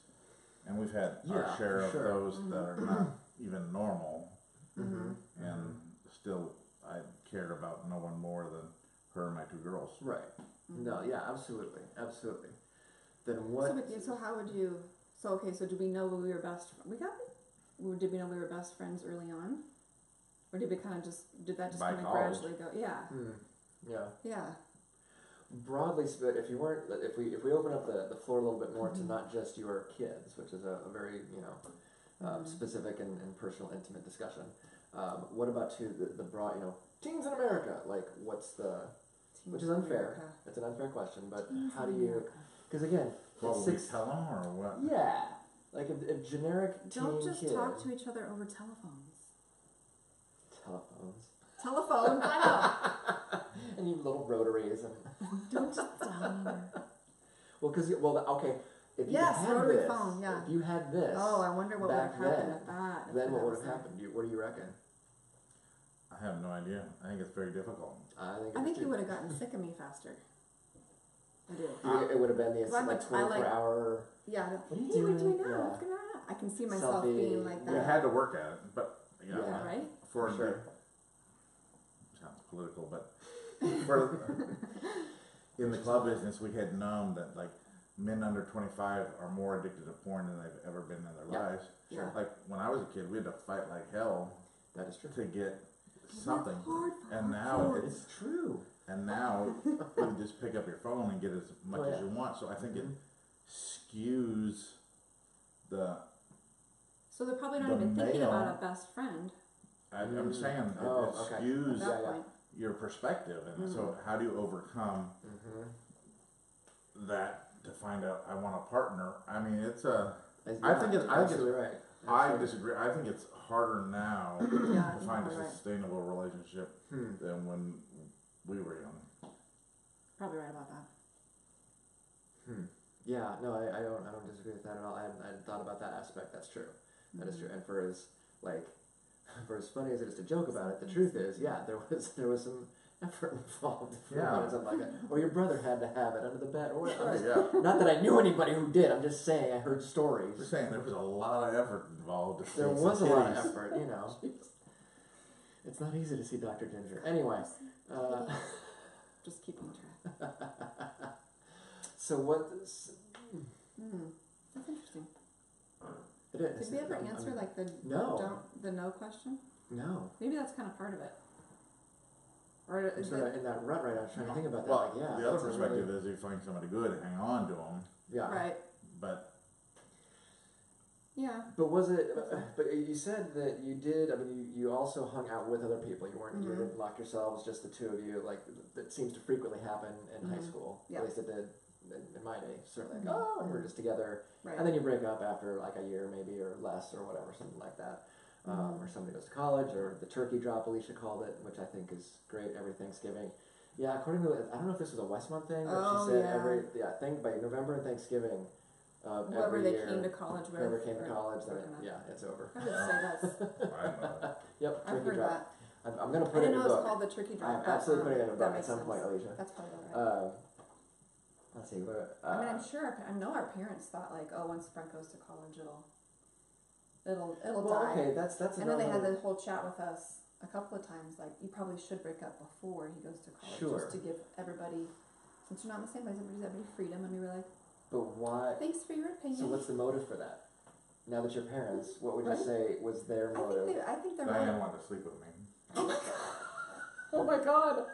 Speaker 5: and we've had
Speaker 3: Yeah,
Speaker 5: our share
Speaker 3: for
Speaker 5: of
Speaker 3: sure.
Speaker 5: those that are not even normal,
Speaker 3: Mm-hmm.
Speaker 5: and still I cared about no one more than her and my 2 girls.
Speaker 3: Right. No, yeah, absolutely. Absolutely. Then
Speaker 2: So,
Speaker 3: what?
Speaker 2: so how would you? So okay. So did we know we were best? Did we know we were best friends early on, or did we kind of did that just
Speaker 5: By
Speaker 2: kind of
Speaker 5: college.
Speaker 2: gradually go? Yeah.
Speaker 3: Yeah.
Speaker 2: Yeah.
Speaker 3: Broadly split, if we open up the floor a little bit more
Speaker 2: Mm-hmm.
Speaker 3: to not just your kids, which is a very, specific and personal, intimate discussion. What about the broad, teens in America? Like, what's the, which is unfair.
Speaker 2: America.
Speaker 3: It's an unfair question, but
Speaker 2: Teens
Speaker 3: how
Speaker 2: in
Speaker 3: do you,
Speaker 2: America.
Speaker 3: because again,
Speaker 5: What
Speaker 3: it's
Speaker 5: would we
Speaker 3: 6,
Speaker 5: tell them, or what?
Speaker 3: yeah, like a generic teen
Speaker 2: Don't just
Speaker 3: kid.
Speaker 2: talk to each other over telephones.
Speaker 3: Telephones.
Speaker 2: Telephones. I know.
Speaker 3: And you little rotaries and.
Speaker 2: Don't just dial.
Speaker 3: Okay, if you
Speaker 2: Yes,
Speaker 3: had
Speaker 2: rotary
Speaker 3: this,
Speaker 2: phone, yeah.
Speaker 3: if you had this,
Speaker 2: Oh, I wonder what would have
Speaker 3: back
Speaker 2: happened
Speaker 3: then,
Speaker 2: with that. if
Speaker 3: then what
Speaker 2: that
Speaker 3: would
Speaker 2: was
Speaker 3: have
Speaker 2: there.
Speaker 3: happened? What do you reckon?
Speaker 5: I have no idea. I think it's very difficult.
Speaker 2: I think you would have gotten sick of me faster. I do.
Speaker 3: It would have been the
Speaker 2: So I
Speaker 3: like
Speaker 2: would- I
Speaker 3: 24-hour.
Speaker 2: Yeah.
Speaker 3: What are you
Speaker 2: Hey, what
Speaker 3: doing?
Speaker 2: do I know?
Speaker 3: Yeah.
Speaker 2: What's going on? I can see myself
Speaker 3: Selfie.
Speaker 2: being like
Speaker 5: We
Speaker 2: that.
Speaker 5: had to work at it, but
Speaker 3: Yeah.
Speaker 2: Yeah, right?
Speaker 5: for
Speaker 3: For sure.
Speaker 5: sounds political, but for in the club business, we had known that like men under 25 are more addicted to porn than they've ever been in their
Speaker 3: Yeah.
Speaker 5: lives.
Speaker 2: Sure.
Speaker 5: Like when I was a kid, we had to fight like hell
Speaker 3: That is true.
Speaker 5: to get something,
Speaker 2: Hard for
Speaker 5: and
Speaker 2: hard
Speaker 5: now
Speaker 2: for.
Speaker 3: It's true.
Speaker 5: and now you can just pick up your phone and get as much
Speaker 3: Oh, yeah.
Speaker 5: as you want. So I think
Speaker 3: Mhm.
Speaker 5: it skews the.
Speaker 2: So they're probably not
Speaker 5: The
Speaker 2: even thinking
Speaker 5: male-
Speaker 2: about a best friend
Speaker 5: I'm saying it,
Speaker 3: Oh,
Speaker 5: it
Speaker 3: okay.
Speaker 2: at
Speaker 5: skews
Speaker 2: that
Speaker 3: Yeah, yeah.
Speaker 2: point.
Speaker 5: your perspective, and so how do you overcome that to find out I want a partner? I mean, it's a. I think it's
Speaker 3: absolutely right.
Speaker 5: I
Speaker 3: Absolutely.
Speaker 5: disagree. I think it's harder now
Speaker 2: Yeah,
Speaker 5: to
Speaker 2: you're
Speaker 5: find a
Speaker 2: probably right.
Speaker 5: sustainable relationship than when we were young.
Speaker 2: Probably right about that.
Speaker 3: Yeah, no, I don't disagree with that at all. I hadn't thought about that aspect. That's true. That is true. And for as funny as it is to joke about it, the truth is, yeah, there was some effort involved.
Speaker 5: Yeah.
Speaker 3: Something like that. Or your brother had to have it under the bed, or whatever.
Speaker 5: Yeah.
Speaker 3: Not that I knew anybody who did. I'm just saying I heard stories.
Speaker 5: Just saying, there was a lot of effort involved. To
Speaker 3: There
Speaker 5: see
Speaker 3: was a
Speaker 5: some
Speaker 3: lot of
Speaker 5: titties.
Speaker 3: effort, It's not easy to see Dr. Ginger. Anyway,
Speaker 2: Just keeping track.
Speaker 3: so what?
Speaker 2: That's interesting.
Speaker 3: It is.
Speaker 2: Did we ever answer like the
Speaker 3: No.
Speaker 2: the no question?
Speaker 3: No.
Speaker 2: Maybe that's kind of part of it. Or
Speaker 3: I'm
Speaker 2: is
Speaker 3: sort
Speaker 2: it?
Speaker 3: of in that rut right now, trying to think about that.
Speaker 5: Well,
Speaker 3: like, yeah.
Speaker 5: the other
Speaker 3: that's a
Speaker 5: perspective
Speaker 3: really-
Speaker 5: is you find somebody good, hang on to them.
Speaker 3: Yeah.
Speaker 2: Right.
Speaker 5: But
Speaker 2: Yeah.
Speaker 3: But was it? But you said that you did. I mean, you also hung out with other people. You weren't. You didn't lock yourselves. Just the two of you. Like that seems to frequently happen in high school.
Speaker 2: Yeah.
Speaker 3: At least it did in my day. Certainly. Like, oh, and we're just together.
Speaker 2: Right.
Speaker 3: And then you break up after like a year, maybe, or less, or whatever, something like that. Or somebody goes to college, or the turkey drop, Alicia called it, which I think is great every Thanksgiving. Yeah, according to, I don't know if this was a Westmont thing, but
Speaker 2: Oh,
Speaker 3: she said
Speaker 2: yeah.
Speaker 3: I think by November and Thanksgiving,
Speaker 2: Whoever
Speaker 3: every
Speaker 2: they
Speaker 3: year,
Speaker 2: came to college with.
Speaker 3: whoever came to
Speaker 2: or-
Speaker 3: college, then
Speaker 2: or gonna-
Speaker 3: yeah, it's over.
Speaker 2: I would say that's.
Speaker 5: I don't know.
Speaker 3: Yep,
Speaker 2: I've
Speaker 3: turkey
Speaker 2: heard
Speaker 3: drop.
Speaker 2: that.
Speaker 3: I'm gonna
Speaker 2: I
Speaker 3: put it in
Speaker 2: didn't know
Speaker 3: the
Speaker 2: it was
Speaker 3: book.
Speaker 2: called the turkey drop.
Speaker 3: I'm
Speaker 2: but,
Speaker 3: absolutely putting it in a
Speaker 2: that
Speaker 3: book at
Speaker 2: makes
Speaker 3: some
Speaker 2: sense.
Speaker 3: point, Alicia.
Speaker 2: That's probably right.
Speaker 3: Let's see.
Speaker 2: I mean, I'm sure. I know our parents thought like, oh, once Brent goes to college, it'll
Speaker 3: well,
Speaker 2: die.
Speaker 3: okay, that's
Speaker 2: I know they had
Speaker 3: another-
Speaker 2: the whole chat with us a couple of times. Like, you probably should break up before he goes to college,
Speaker 3: Sure.
Speaker 2: just to give everybody, since you're not in the same place, everybody freedom. And we were like,
Speaker 3: But why?
Speaker 2: thanks for your opinion.
Speaker 3: So what's the motive for that? Now that you're parents, what would you
Speaker 2: Right.
Speaker 3: say was their motive?
Speaker 2: I think they're.
Speaker 5: Diane wanted to sleep with me.
Speaker 2: Oh my god,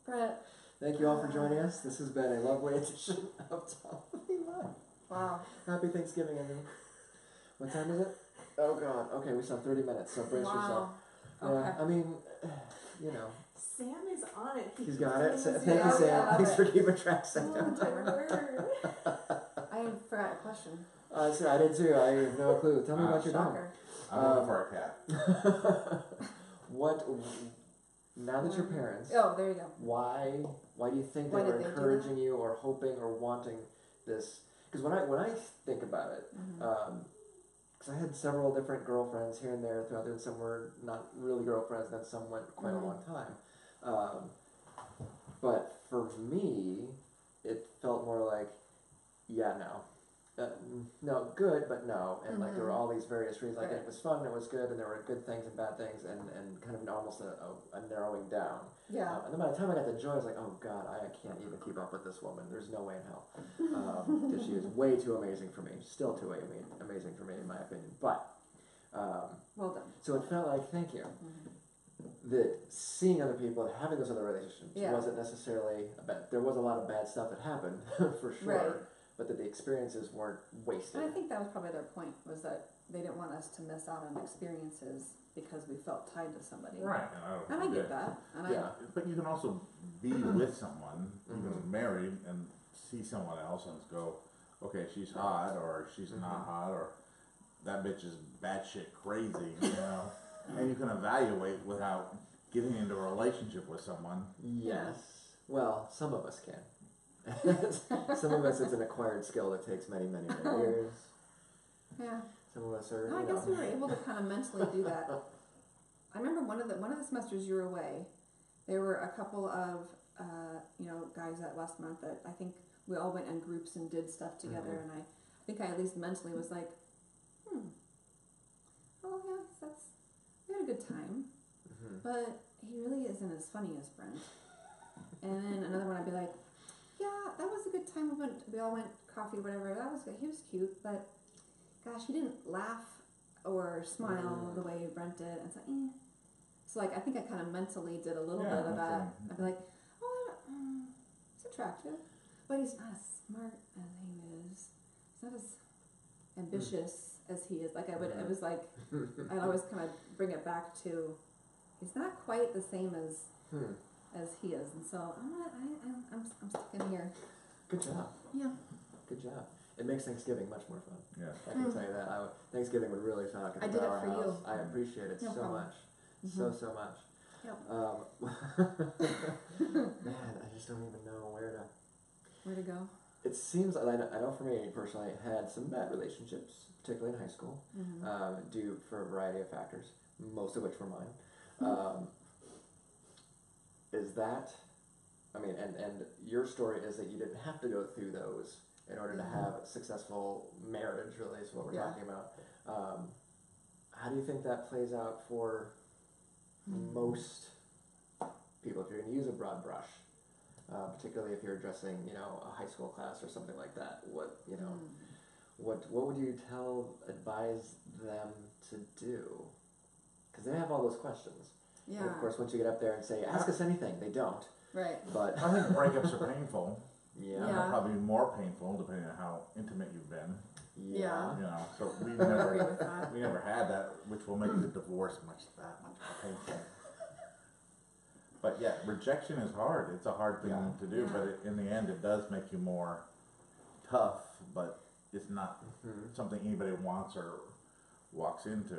Speaker 2: Brett!
Speaker 3: Thank you all for joining us. This has been a lovely edition of Tom Leveen Live.
Speaker 2: Wow.
Speaker 3: Happy Thanksgiving, everyone. What time is it? Oh God. Okay, we still have 30 minutes, so brace yourself.
Speaker 2: Wow. Okay.
Speaker 3: I mean,
Speaker 1: Sam is on it.
Speaker 3: He's got it.
Speaker 1: Sam is
Speaker 3: Thank you,
Speaker 1: on it.
Speaker 3: Sam.
Speaker 2: love
Speaker 3: Thanks
Speaker 2: it.
Speaker 3: for keeping track, Sam.
Speaker 1: Oh, my word.
Speaker 2: I forgot a question.
Speaker 3: So I did too. I have no clue. Tell me about your dog.
Speaker 2: Shocker.
Speaker 5: I'm looking for a cat.
Speaker 3: What? Now that you're parents,
Speaker 2: Oh, there you go.
Speaker 3: why do you think
Speaker 2: Why
Speaker 3: they were
Speaker 2: did they do
Speaker 3: encouraging you or hoping or wanting this? Because when I think about it, because I had several different girlfriends here and there throughout, and some were not really girlfriends, and then some went quite a long time. But for me, it felt more like, yeah, no, good, but no, and like there were all these various reasons. Like
Speaker 2: Right.
Speaker 3: it was fun, it was good, and there were good things and bad things, and kind of almost a narrowing down.
Speaker 2: Yeah.
Speaker 3: And then by the time I got to Joy, I was like, oh God, I can't even keep up with this woman. There's no way in hell. Because she is way too amazing for me. Still too amazing for me, in my opinion. But,
Speaker 2: Well done.
Speaker 3: so it felt like, thank you, that seeing other people and having those other relationships
Speaker 2: Yeah.
Speaker 3: wasn't necessarily, there was a lot of bad stuff that happened, for sure.
Speaker 2: Right.
Speaker 3: But that the experiences weren't wasted.
Speaker 2: And I think that was probably their point, was that they didn't want us to miss out on experiences because we felt tied to somebody.
Speaker 5: Right,
Speaker 2: And I get that. And
Speaker 3: Yeah.
Speaker 5: But you can also be with someone, even married, and see someone else and go, okay, she's hot, or she's not hot, or that bitch is batshit crazy, you know? And you can evaluate without getting into a relationship with someone.
Speaker 3: Yes. Well, some of us can. Some of us, it's an acquired skill that takes many, many, many years.
Speaker 2: Yeah.
Speaker 3: Some of us are,
Speaker 2: No, I guess we were able to kind of mentally do that. I remember one of the semesters you were away, there were a couple of guys that last month that I think we all went in groups and did stuff together, and I think I at least mentally was like, oh yeah, we had a good time, but he really isn't as funny as Brent. And then another one I'd be like, yeah, that was a good time. We all went coffee, whatever. That was good. He was cute, but gosh, he didn't laugh or smile the way Brent did. And it's like, So like, I think I kind of mentally did a little bit of that. I'd be like, oh, he's attractive, but he's not as smart as he is. He's not as ambitious as he is. Like it was like, I'd always kind of bring it back to, he's not quite the same as he is, and so I'm sticking here.
Speaker 3: Good job.
Speaker 2: Yeah.
Speaker 3: Good job. It makes Thanksgiving much more fun.
Speaker 5: Yeah.
Speaker 3: I can tell you that. Thanksgiving would really talk at
Speaker 2: I
Speaker 3: the
Speaker 2: did it
Speaker 3: Bauer
Speaker 2: for you.
Speaker 3: House. I appreciate it
Speaker 2: No
Speaker 3: so
Speaker 2: problem.
Speaker 3: much. So much.
Speaker 2: Yep.
Speaker 3: Man, I just don't even know
Speaker 2: Where to go?
Speaker 3: It seems, I know for me personally, I had some bad relationships, particularly in high school, due for a variety of factors, most of which were mine. Is that, and your story is that you didn't have to go through those in order to have a successful marriage, really, is what we're talking about. How do you think that plays out for most people, if you're going to use a broad brush, particularly if you're addressing, a high school class or something like that? What would you advise them to do? Because they have all those questions.
Speaker 2: Yeah.
Speaker 3: And of course, once you get up there and say, ask us anything, they don't.
Speaker 2: Right.
Speaker 3: But
Speaker 5: I think breakups are painful.
Speaker 3: yeah.
Speaker 5: And they're probably more painful depending on how intimate you've been.
Speaker 2: Yeah.
Speaker 5: So we
Speaker 2: I agree with that.
Speaker 5: never had that, which will make the divorce much more painful. But yeah, rejection is hard. It's a hard thing to do, but in the end, it does make you more tough. But it's not something anybody wants or walks into.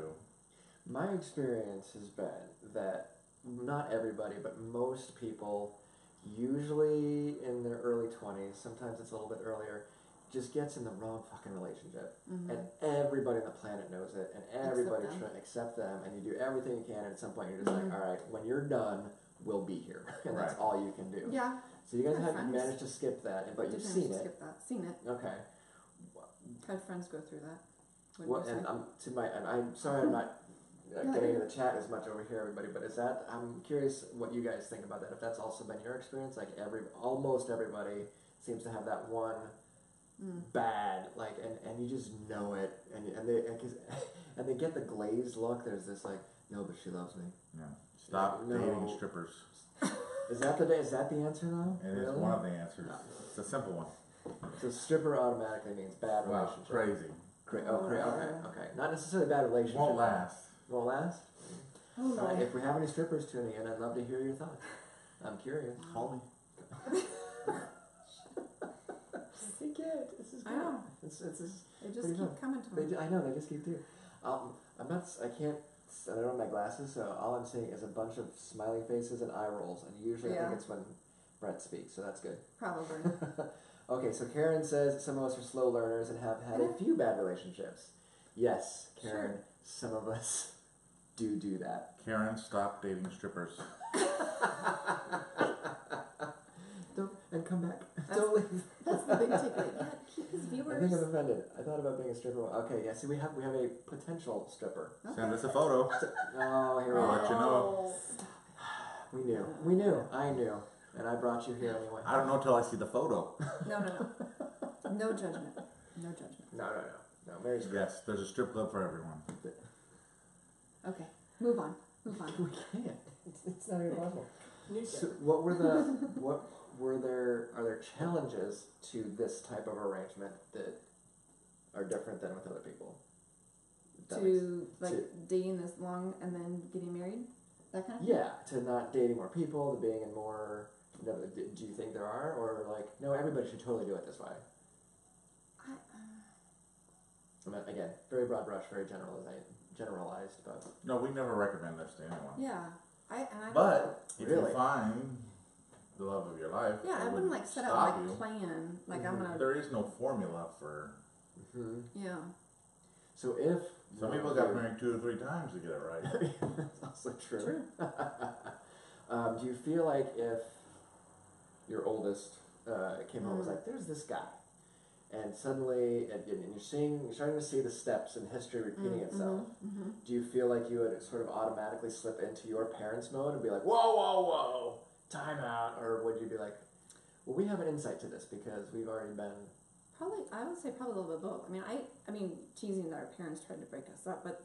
Speaker 3: My experience has been that not everybody, but most people, usually in their early 20s, sometimes it's a little bit earlier, just gets in the wrong fucking relationship. And everybody on the planet knows it, and everybody tries to accept them, and you do everything you can, and at some point you're just like, alright, when you're done, we'll be here. And that's all you can do.
Speaker 2: Yeah.
Speaker 3: So you guys
Speaker 2: I've had
Speaker 3: have
Speaker 2: friends.
Speaker 3: managed to skip that, but you've seen it.
Speaker 2: Skip that. Seen it.
Speaker 3: Okay.
Speaker 2: Had friends go through that.
Speaker 3: What, and I'm sorry I'm not getting into the chat as much over here, everybody, but is that, I'm curious what you guys think about that, if that's also been your experience, like almost everybody seems to have that one bad, like, and you just know it, and they get the glazed look, there's this like, no, but she loves me.
Speaker 5: Yeah. Stop dating strippers.
Speaker 3: Is that the answer though?
Speaker 5: It is one of the answers. It's a simple one.
Speaker 3: So stripper automatically means bad relationship.
Speaker 5: Crazy.
Speaker 3: Okay. Not necessarily bad relationship.
Speaker 5: Won't last.
Speaker 3: Won't last?
Speaker 2: Oh, no.
Speaker 3: If we have any strippers tuning in, I'd love to hear your thoughts. I'm curious.
Speaker 5: Call me.
Speaker 3: They can't. This is
Speaker 2: I know.
Speaker 3: It's
Speaker 2: They just
Speaker 3: pretty
Speaker 2: keep
Speaker 3: fun.
Speaker 2: coming to
Speaker 3: They
Speaker 2: me.
Speaker 3: do, I know, they just keep doing. I'm not, I can't, I don't have my glasses, so all I'm seeing is a bunch of smiling faces and eye rolls, and usually I
Speaker 2: Yeah.
Speaker 3: think it's when Brett speaks, so that's good.
Speaker 2: Probably.
Speaker 3: Okay, so Karen says some of us are slow learners and have had a few bad relationships. Yes, Karen,
Speaker 2: Sure.
Speaker 3: some of us do that.
Speaker 5: Karen, stop dating strippers.
Speaker 3: And come back.
Speaker 2: That's-
Speaker 3: Don't leave.
Speaker 2: That's the big takeaway. Yeah, keep his
Speaker 3: I think
Speaker 2: viewers.
Speaker 3: I'm offended. I thought about being a stripper. Okay, yeah. See, we have a potential stripper.
Speaker 5: Send us a photo.
Speaker 3: Oh, here we
Speaker 5: I'll
Speaker 3: go.
Speaker 5: let you know.
Speaker 3: We knew. I knew, and I brought you here anyway.
Speaker 5: I don't know till I see the photo.
Speaker 2: No. No judgment. No judgment.
Speaker 3: No. Mary's great.
Speaker 5: Yes, there's a strip club for everyone.
Speaker 2: Okay, move on.
Speaker 3: We can't. It's not even possible.
Speaker 1: New
Speaker 3: So,
Speaker 1: joke.
Speaker 3: are there challenges to this type of arrangement that are different than with other people? If that makes-
Speaker 2: To dating this long and then getting married, that kind of thing.
Speaker 3: Yeah, to not dating more people, to being in more. No, do you think there are, or like no? Everybody should totally do it this way. I mean, again, very broad brush, very generalized, but
Speaker 5: No, we never recommend this to anyone.
Speaker 2: Yeah, I
Speaker 5: But if
Speaker 3: Really?
Speaker 5: you find the love of your life,
Speaker 2: yeah, I
Speaker 5: it
Speaker 2: wouldn't like set out
Speaker 5: stop
Speaker 2: like
Speaker 5: you.
Speaker 2: a plan. Like
Speaker 3: Mhm.
Speaker 2: I'm gonna.
Speaker 5: There is no formula for.
Speaker 2: Yeah.
Speaker 3: So if
Speaker 5: Some people got married 2 or 3 times to get it right.
Speaker 3: that's also true.
Speaker 2: True.
Speaker 3: Do you feel like if your oldest came home and was like, "There's this guy," and suddenly, and you're starting to see the steps in history repeating itself.
Speaker 2: Mm-hmm.
Speaker 3: Do you feel like you would sort of automatically slip into your parents' mode and be like, whoa, time out? Or would you be like, well, we have an insight to this because we've already been...
Speaker 2: Probably, I would say probably a little bit both. I mean, teasing that our parents tried to break us up, but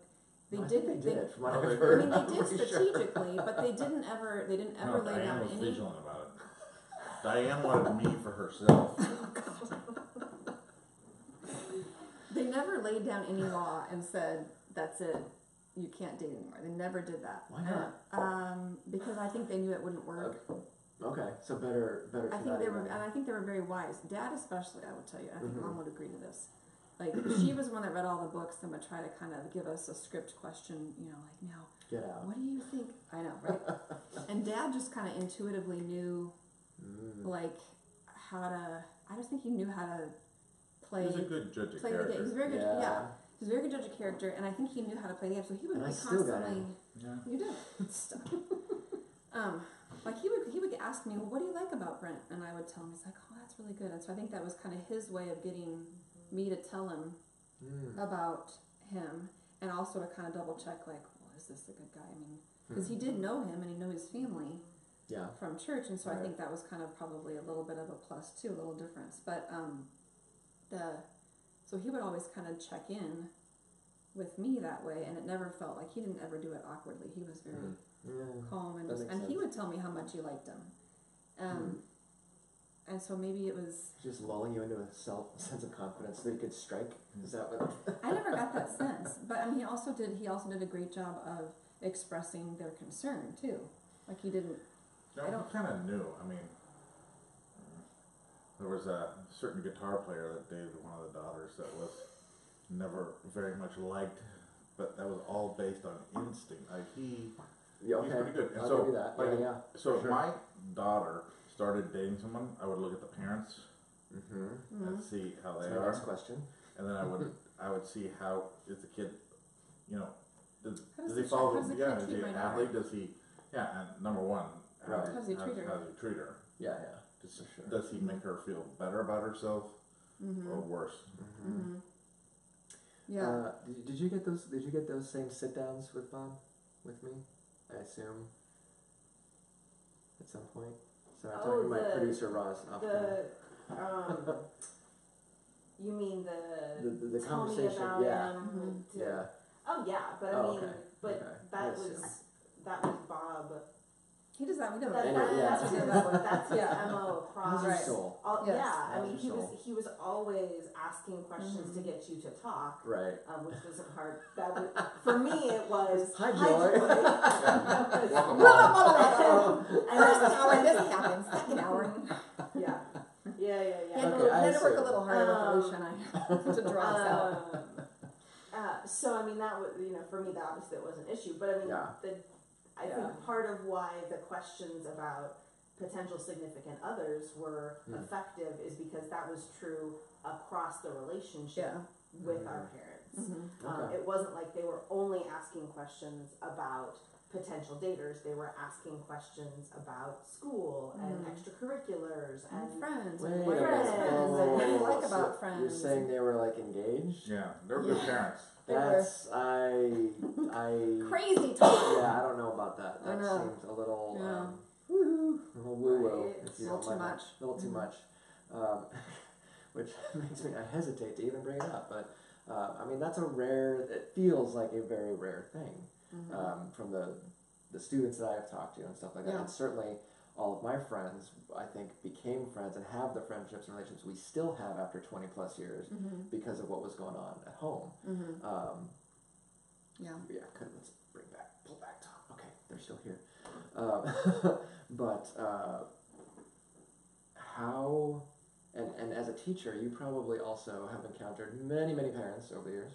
Speaker 2: they
Speaker 3: No, I
Speaker 2: did.
Speaker 3: think they did, from what
Speaker 5: No,
Speaker 3: I've
Speaker 5: they
Speaker 3: heard.
Speaker 2: I mean,
Speaker 3: I'm
Speaker 2: they did
Speaker 3: pretty sure.
Speaker 2: strategically, but they didn't ever
Speaker 5: No,
Speaker 2: lay
Speaker 5: Diane
Speaker 2: down
Speaker 5: was
Speaker 2: any.
Speaker 5: vigilant about it. Diane wanted me for herself.
Speaker 2: They never laid down any law and said, that's it, you can't date anymore. They never did that.
Speaker 3: Why not?
Speaker 2: Because I think they knew it wouldn't work.
Speaker 3: Okay, so better to
Speaker 2: I think
Speaker 3: not
Speaker 2: they were,
Speaker 3: even-
Speaker 2: and I think they were very wise. Dad especially, I would tell you, and I think
Speaker 3: Mhm.
Speaker 2: Mom would agree to this. Like, she was the one that read all the books and would try to kind of give us a script question, like, now,
Speaker 3: Get out.
Speaker 2: what do you think? I know, right? And Dad just kind of intuitively knew, like, how to, I just think he knew how to play.
Speaker 5: He was a good judge of
Speaker 2: Play the game. He was
Speaker 5: character.
Speaker 2: very good.
Speaker 3: Yeah.
Speaker 2: Yeah, he was a very good judge of character, and I think he knew how to play the game. So he would
Speaker 3: And
Speaker 2: be
Speaker 3: I still got
Speaker 2: constantly.
Speaker 3: him.
Speaker 5: Yeah.
Speaker 2: You did. Stop. Like he would ask me, well, what do you like about Brent? And I would tell him, he's like, oh, that's really good. And so I think that was kind of his way of getting me to tell him about him, and also to kind of double check, like, well, is this a good guy? I mean, because he did know him and he knew his family.
Speaker 3: Yeah.
Speaker 2: From church, and so
Speaker 3: Right.
Speaker 2: I think that was kind of probably a little bit of a plus too, a little difference. But so he would always kind of check in with me that way, and it never felt like he didn't ever do it awkwardly. He was very calm and
Speaker 3: That
Speaker 2: just,
Speaker 3: makes
Speaker 2: and he
Speaker 3: sense.
Speaker 2: would tell me how much he liked him. And so maybe it was.
Speaker 3: Just lulling you into a sense of confidence so that you could strike. Is that what?
Speaker 2: I never got that sense, but I mean, he also did a great job of expressing their concern too. Like he didn't.
Speaker 5: No,
Speaker 2: I don't-
Speaker 5: he kind of knew. I mean, there was a certain guitar player that dated one of the daughters that was never very much liked, but that was all based on instinct. Like
Speaker 3: Yeah, okay.
Speaker 5: he's pretty good. And
Speaker 3: I'll
Speaker 5: so,
Speaker 3: give you that.
Speaker 5: like,
Speaker 3: yeah.
Speaker 5: So
Speaker 3: for
Speaker 5: if
Speaker 3: sure.
Speaker 5: my daughter started dating someone, I would look at the parents and see how they
Speaker 3: That's my
Speaker 5: are,
Speaker 3: next question.
Speaker 5: and then I would see how is the kid, does
Speaker 2: How does
Speaker 5: he
Speaker 2: the
Speaker 5: follow?
Speaker 2: child- how does the
Speaker 5: Yeah,
Speaker 2: kid
Speaker 5: is he
Speaker 2: treat
Speaker 5: an
Speaker 2: my daughter?
Speaker 5: athlete? Does he? Yeah, and number one,
Speaker 3: Right.
Speaker 2: How does he treat her?
Speaker 5: How does he treat her?
Speaker 3: Yeah.
Speaker 5: Does,
Speaker 3: For sure.
Speaker 5: does he make her feel better about herself or worse?
Speaker 2: Yeah.
Speaker 3: Did you get those? Did you get those same sit downs with Bob, with me? I assume. At some point. So I'm talking to my producer Roz. Off
Speaker 1: You mean
Speaker 3: the
Speaker 1: tell me
Speaker 3: conversation.
Speaker 1: about
Speaker 3: Yeah.
Speaker 1: him.
Speaker 3: Yeah.
Speaker 1: Oh yeah, but I
Speaker 3: Oh,
Speaker 1: mean,
Speaker 3: okay.
Speaker 1: but
Speaker 3: Okay. I
Speaker 1: that
Speaker 3: assume.
Speaker 1: was Bob
Speaker 2: He does that. We do
Speaker 1: That's
Speaker 2: that.
Speaker 1: his
Speaker 2: Yeah.
Speaker 1: MO across.
Speaker 3: How's his soul?
Speaker 2: Yes.
Speaker 1: Yeah, I mean,
Speaker 3: How's your
Speaker 1: he was always asking questions to get you to talk,
Speaker 3: Right.
Speaker 1: which wasn't hard. For me, it was
Speaker 3: Hi, Joy.
Speaker 5: Welcome
Speaker 2: First hour, this happens. Second hour.
Speaker 1: Yeah. He had
Speaker 3: Okay, I
Speaker 2: to work a
Speaker 3: see.
Speaker 2: little harder with Alicia and I to draw us out.
Speaker 1: So I mean, that was, for me, that obviously it was an issue, but I mean,
Speaker 3: Yeah.
Speaker 1: I think part of why the questions about potential significant others were effective is because that was true across the relationship with our parents.
Speaker 3: Okay.
Speaker 1: It wasn't like they were only asking questions about potential daters. They were asking questions about school and extracurriculars and
Speaker 2: friends.
Speaker 3: Wait
Speaker 2: And
Speaker 3: a
Speaker 2: what
Speaker 3: minute.
Speaker 2: best friends.
Speaker 3: Whoa,
Speaker 2: And what do you
Speaker 3: whoa,
Speaker 2: like
Speaker 3: whoa.
Speaker 2: about
Speaker 3: So
Speaker 2: friends?
Speaker 3: You're saying they were like engaged?
Speaker 5: Yeah, they're good parents.
Speaker 3: That's
Speaker 2: Crazy talk.
Speaker 3: Yeah, I don't know about that.
Speaker 2: I
Speaker 3: That
Speaker 2: know.
Speaker 3: seems a little
Speaker 2: Yeah.
Speaker 3: a little woo woo.
Speaker 1: Right.
Speaker 3: If
Speaker 2: It's
Speaker 3: you
Speaker 2: a little
Speaker 3: don't
Speaker 2: too
Speaker 3: mind
Speaker 2: much.
Speaker 3: that. A little too much. Which makes me I hesitate to even bring it up, but I mean that's it feels like a very rare thing from the students that I have talked to and stuff like that.
Speaker 2: Yeah.
Speaker 3: And certainly all of my friends, I think, became friends and have the friendships and relationships we still have after 20 plus years because of what was going on at home.
Speaker 2: Yeah.
Speaker 3: Let's pull back Tom. Okay, they're still here. But how, and as a teacher, you probably also have encountered many, many parents over the years.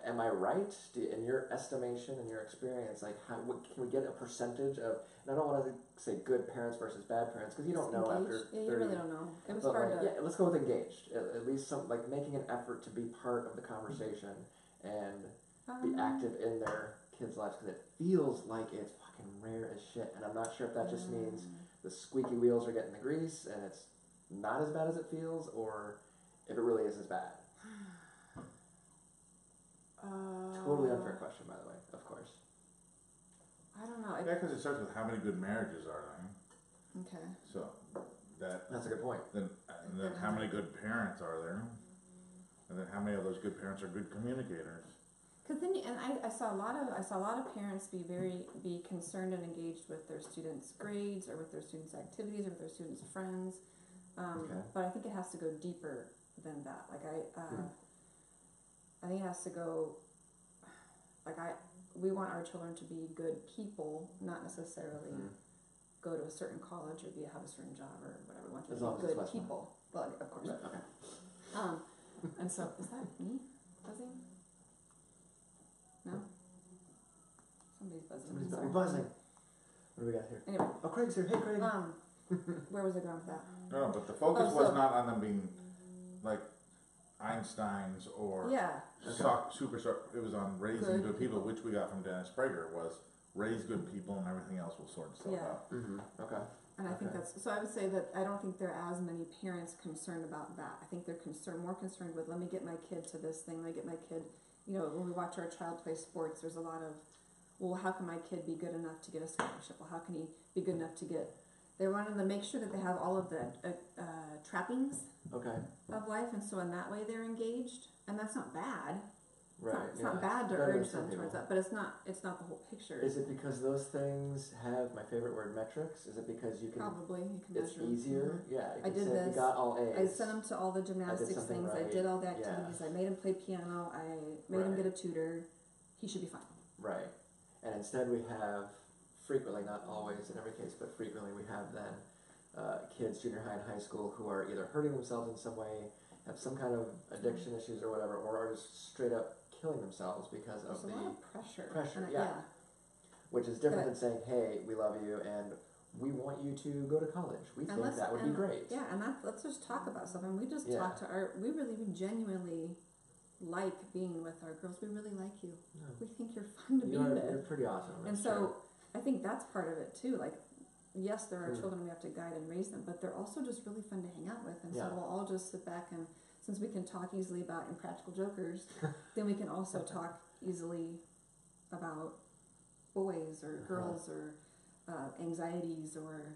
Speaker 3: Am I right? In your estimation and your experience, like, can we get a percentage of? And I don't want to say good parents versus bad parents because you don't know
Speaker 2: Engaged?
Speaker 3: after 30.
Speaker 2: Yeah, you really don't know. It was
Speaker 3: But
Speaker 2: hard
Speaker 3: like,
Speaker 2: to.
Speaker 3: yeah, let's go with engaged. At least some like making an effort to be part of the conversation and be active in their kids' lives because it feels like it's fucking rare as shit. And I'm not sure if that just means the squeaky wheels are getting the grease and it's not as bad as it feels, or if it really is as bad. Totally unfair question, by the way. Of course.
Speaker 2: I don't know.
Speaker 5: Yeah, because it starts with how many good marriages are there.
Speaker 2: Okay.
Speaker 5: So
Speaker 3: That's a good point.
Speaker 5: then how many good parents are there, and then how many of those good parents are good communicators.
Speaker 2: Because then, I saw a lot of parents be concerned and engaged with their students' grades or with their students' activities or with their students' friends. But I think it has to go deeper than that. Like I think it has to go. We want our children to be good people, not necessarily go to a certain college or have a certain job or whatever. We want them to be good people. Well, of course.
Speaker 3: Right, okay.
Speaker 2: And so, is that me buzzing? No? Somebody's buzzing.
Speaker 3: Somebody's
Speaker 2: Sorry.
Speaker 3: buzzing. What do we got here?
Speaker 2: Anyway.
Speaker 3: Oh, Craig's here. Hey, Craig.
Speaker 2: Where was I going with that?
Speaker 5: No, but the focus was not on them being like Einsteins or superstar. It was on raising good people, which we got from Dennis Prager, was raise good people and everything else will sort itself out.
Speaker 3: Okay.
Speaker 2: And I think that's, so I would say that I don't think there are as many parents concerned about that. I think they're more concerned with, let me get my kid to this thing, let me get my kid, when we watch our child play sports, there's a lot of, well, how can my kid be good enough to get a scholarship? Well, how can he be good enough to get, they're wanting to make sure that they have all of the trappings of life, and so in that way they're engaged, and that's not bad.
Speaker 3: Right.
Speaker 2: It's not bad to urge them towards that, but it's not the whole picture.
Speaker 3: Is it because those things have my favorite word, metrics? Is it because you can?
Speaker 2: Probably you can
Speaker 3: It's
Speaker 2: measure.
Speaker 3: easier. Yeah. You
Speaker 2: I
Speaker 3: can
Speaker 2: did
Speaker 3: say
Speaker 2: this.
Speaker 3: You got all A's.
Speaker 2: I sent him to all the gymnastics things.
Speaker 3: Right.
Speaker 2: I did all the activities. I made him play piano. I made him get a tutor. He should be fine.
Speaker 3: Right. And instead we have frequently, not always in every case, but frequently we have then kids junior high and high school who are either hurting themselves in some way, have some kind of addiction issues or whatever, or are just straight up killing themselves because of
Speaker 2: There's a lot of pressure.
Speaker 3: pressure,
Speaker 2: And
Speaker 3: yeah. Which is different than saying, hey, we love you and we want you to go to college. We think that would be great.
Speaker 2: Yeah, and let's just talk about something. We just talk to we genuinely like being with our girls. We really like you. No. We think you're fun to be with.
Speaker 3: You're pretty awesome.
Speaker 2: And so I think that's part of it too. Like, yes, there are children we have to guide and raise them, but they're also just really fun to hang out with. And so we'll all just sit back and, since we can talk easily about impractical jokers, then we can also talk easily about boys or girls or anxieties or,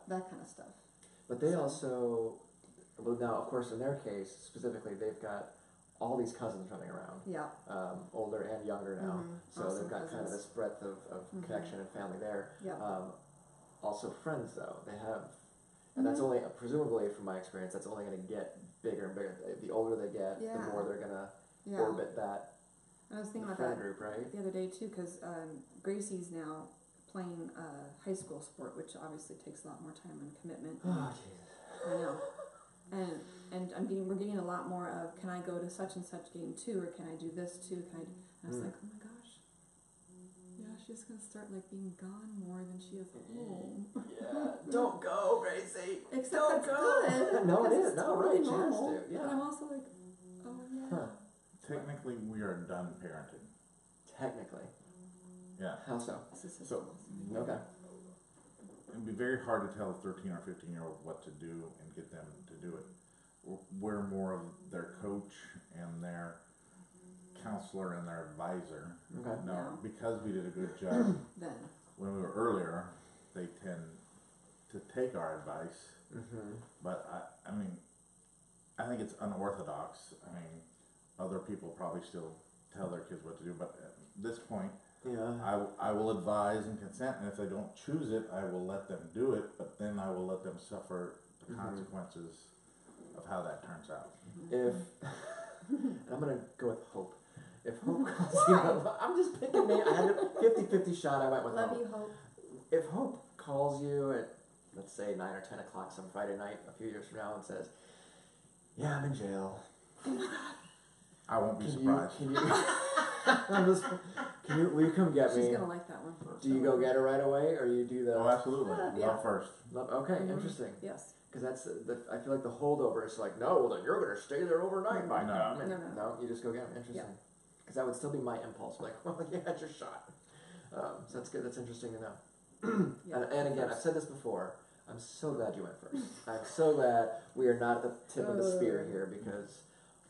Speaker 2: that kind of stuff.
Speaker 3: But they also, well, now, of course, in their case, specifically, they've got all these cousins running around,
Speaker 2: Yeah.
Speaker 3: older and younger now. So
Speaker 2: Awesome
Speaker 3: they've got kind of
Speaker 2: cousins.
Speaker 3: this breadth of connection and family there.
Speaker 2: Yeah.
Speaker 3: Also friends though, they have, and that's only, presumably from my experience, that's only going to get bigger and bigger. The older they get, the
Speaker 2: Yeah.
Speaker 3: more they're going to
Speaker 2: Yeah.
Speaker 3: orbit that
Speaker 2: I was thinking about
Speaker 3: friend
Speaker 2: that
Speaker 3: group, right?
Speaker 2: the other day too, because Gracie's now playing high school sport, which obviously takes a lot more time and commitment.
Speaker 3: Oh, Jesus.
Speaker 2: I know. And we're getting a lot more of, can I go to such and such game too, or can I do this too? Can I? And I was like, oh my gosh, yeah, she's gonna start like being gone more than she is at home.
Speaker 3: Yeah, don't go, Gracie.
Speaker 2: Except
Speaker 3: Don't
Speaker 2: that's
Speaker 3: go.
Speaker 2: good.
Speaker 3: No, it
Speaker 2: because
Speaker 3: is.
Speaker 2: it's
Speaker 3: No,
Speaker 2: totally
Speaker 3: right, she has
Speaker 2: normal.
Speaker 3: to, yeah.
Speaker 2: But I'm also like, oh yeah.
Speaker 3: Huh.
Speaker 5: Technically, we are done parenting.
Speaker 3: Technically.
Speaker 5: Yeah.
Speaker 3: How so?
Speaker 2: This is his
Speaker 5: So-
Speaker 2: philosophy.
Speaker 3: Okay.
Speaker 5: It'd be very hard to tell a 13 or 15-year-old what to do and get them to do it. We're more of their coach and their counselor and their advisor.
Speaker 3: Okay.
Speaker 5: Now,
Speaker 2: Yeah.
Speaker 5: because we did a good job
Speaker 2: Then.
Speaker 5: when we were earlier, they tend to take our advice.
Speaker 3: Mm-hmm.
Speaker 5: But I mean, I think it's unorthodox. I mean, other people probably still tell their kids what to do, but at this point,
Speaker 3: Yeah.
Speaker 5: I will advise and consent, and if they don't choose it, I will let them do it, but then I will let them suffer the consequences of how that turns out.
Speaker 3: If I'm gonna go with Hope. If Hope calls you up, I'm just picking me. I had a 50-50 shot. I went with
Speaker 2: Love
Speaker 3: Hope.
Speaker 2: you, Hope.
Speaker 3: If Hope calls you at, let's say, 9 or 10 o'clock some Friday night a few years from now and says, "Yeah, I'm in jail.
Speaker 5: I won't be
Speaker 3: Can you?
Speaker 5: surprised.
Speaker 3: Can you? I'm just, can you? Will you come get
Speaker 2: She's
Speaker 3: me?
Speaker 2: gonna like that one.
Speaker 3: Do you go get her right away, or you do the?
Speaker 5: Oh, absolutely.
Speaker 2: Yeah.
Speaker 5: Love first.
Speaker 3: Okay,
Speaker 2: Mhm.
Speaker 3: interesting.
Speaker 2: Yes.
Speaker 3: Because that's I feel like the holdover is like, no, well then you're gonna stay there overnight, by
Speaker 5: No.
Speaker 3: God.
Speaker 2: No.
Speaker 3: You just go get them. Interesting. Because that would still be my impulse, like, well, you had your shot. So that's good. That's interesting to know.
Speaker 2: Yeah.
Speaker 3: And again, I've said this before. I'm so glad you went first. I'm so glad we are not at the tip of the spear here because,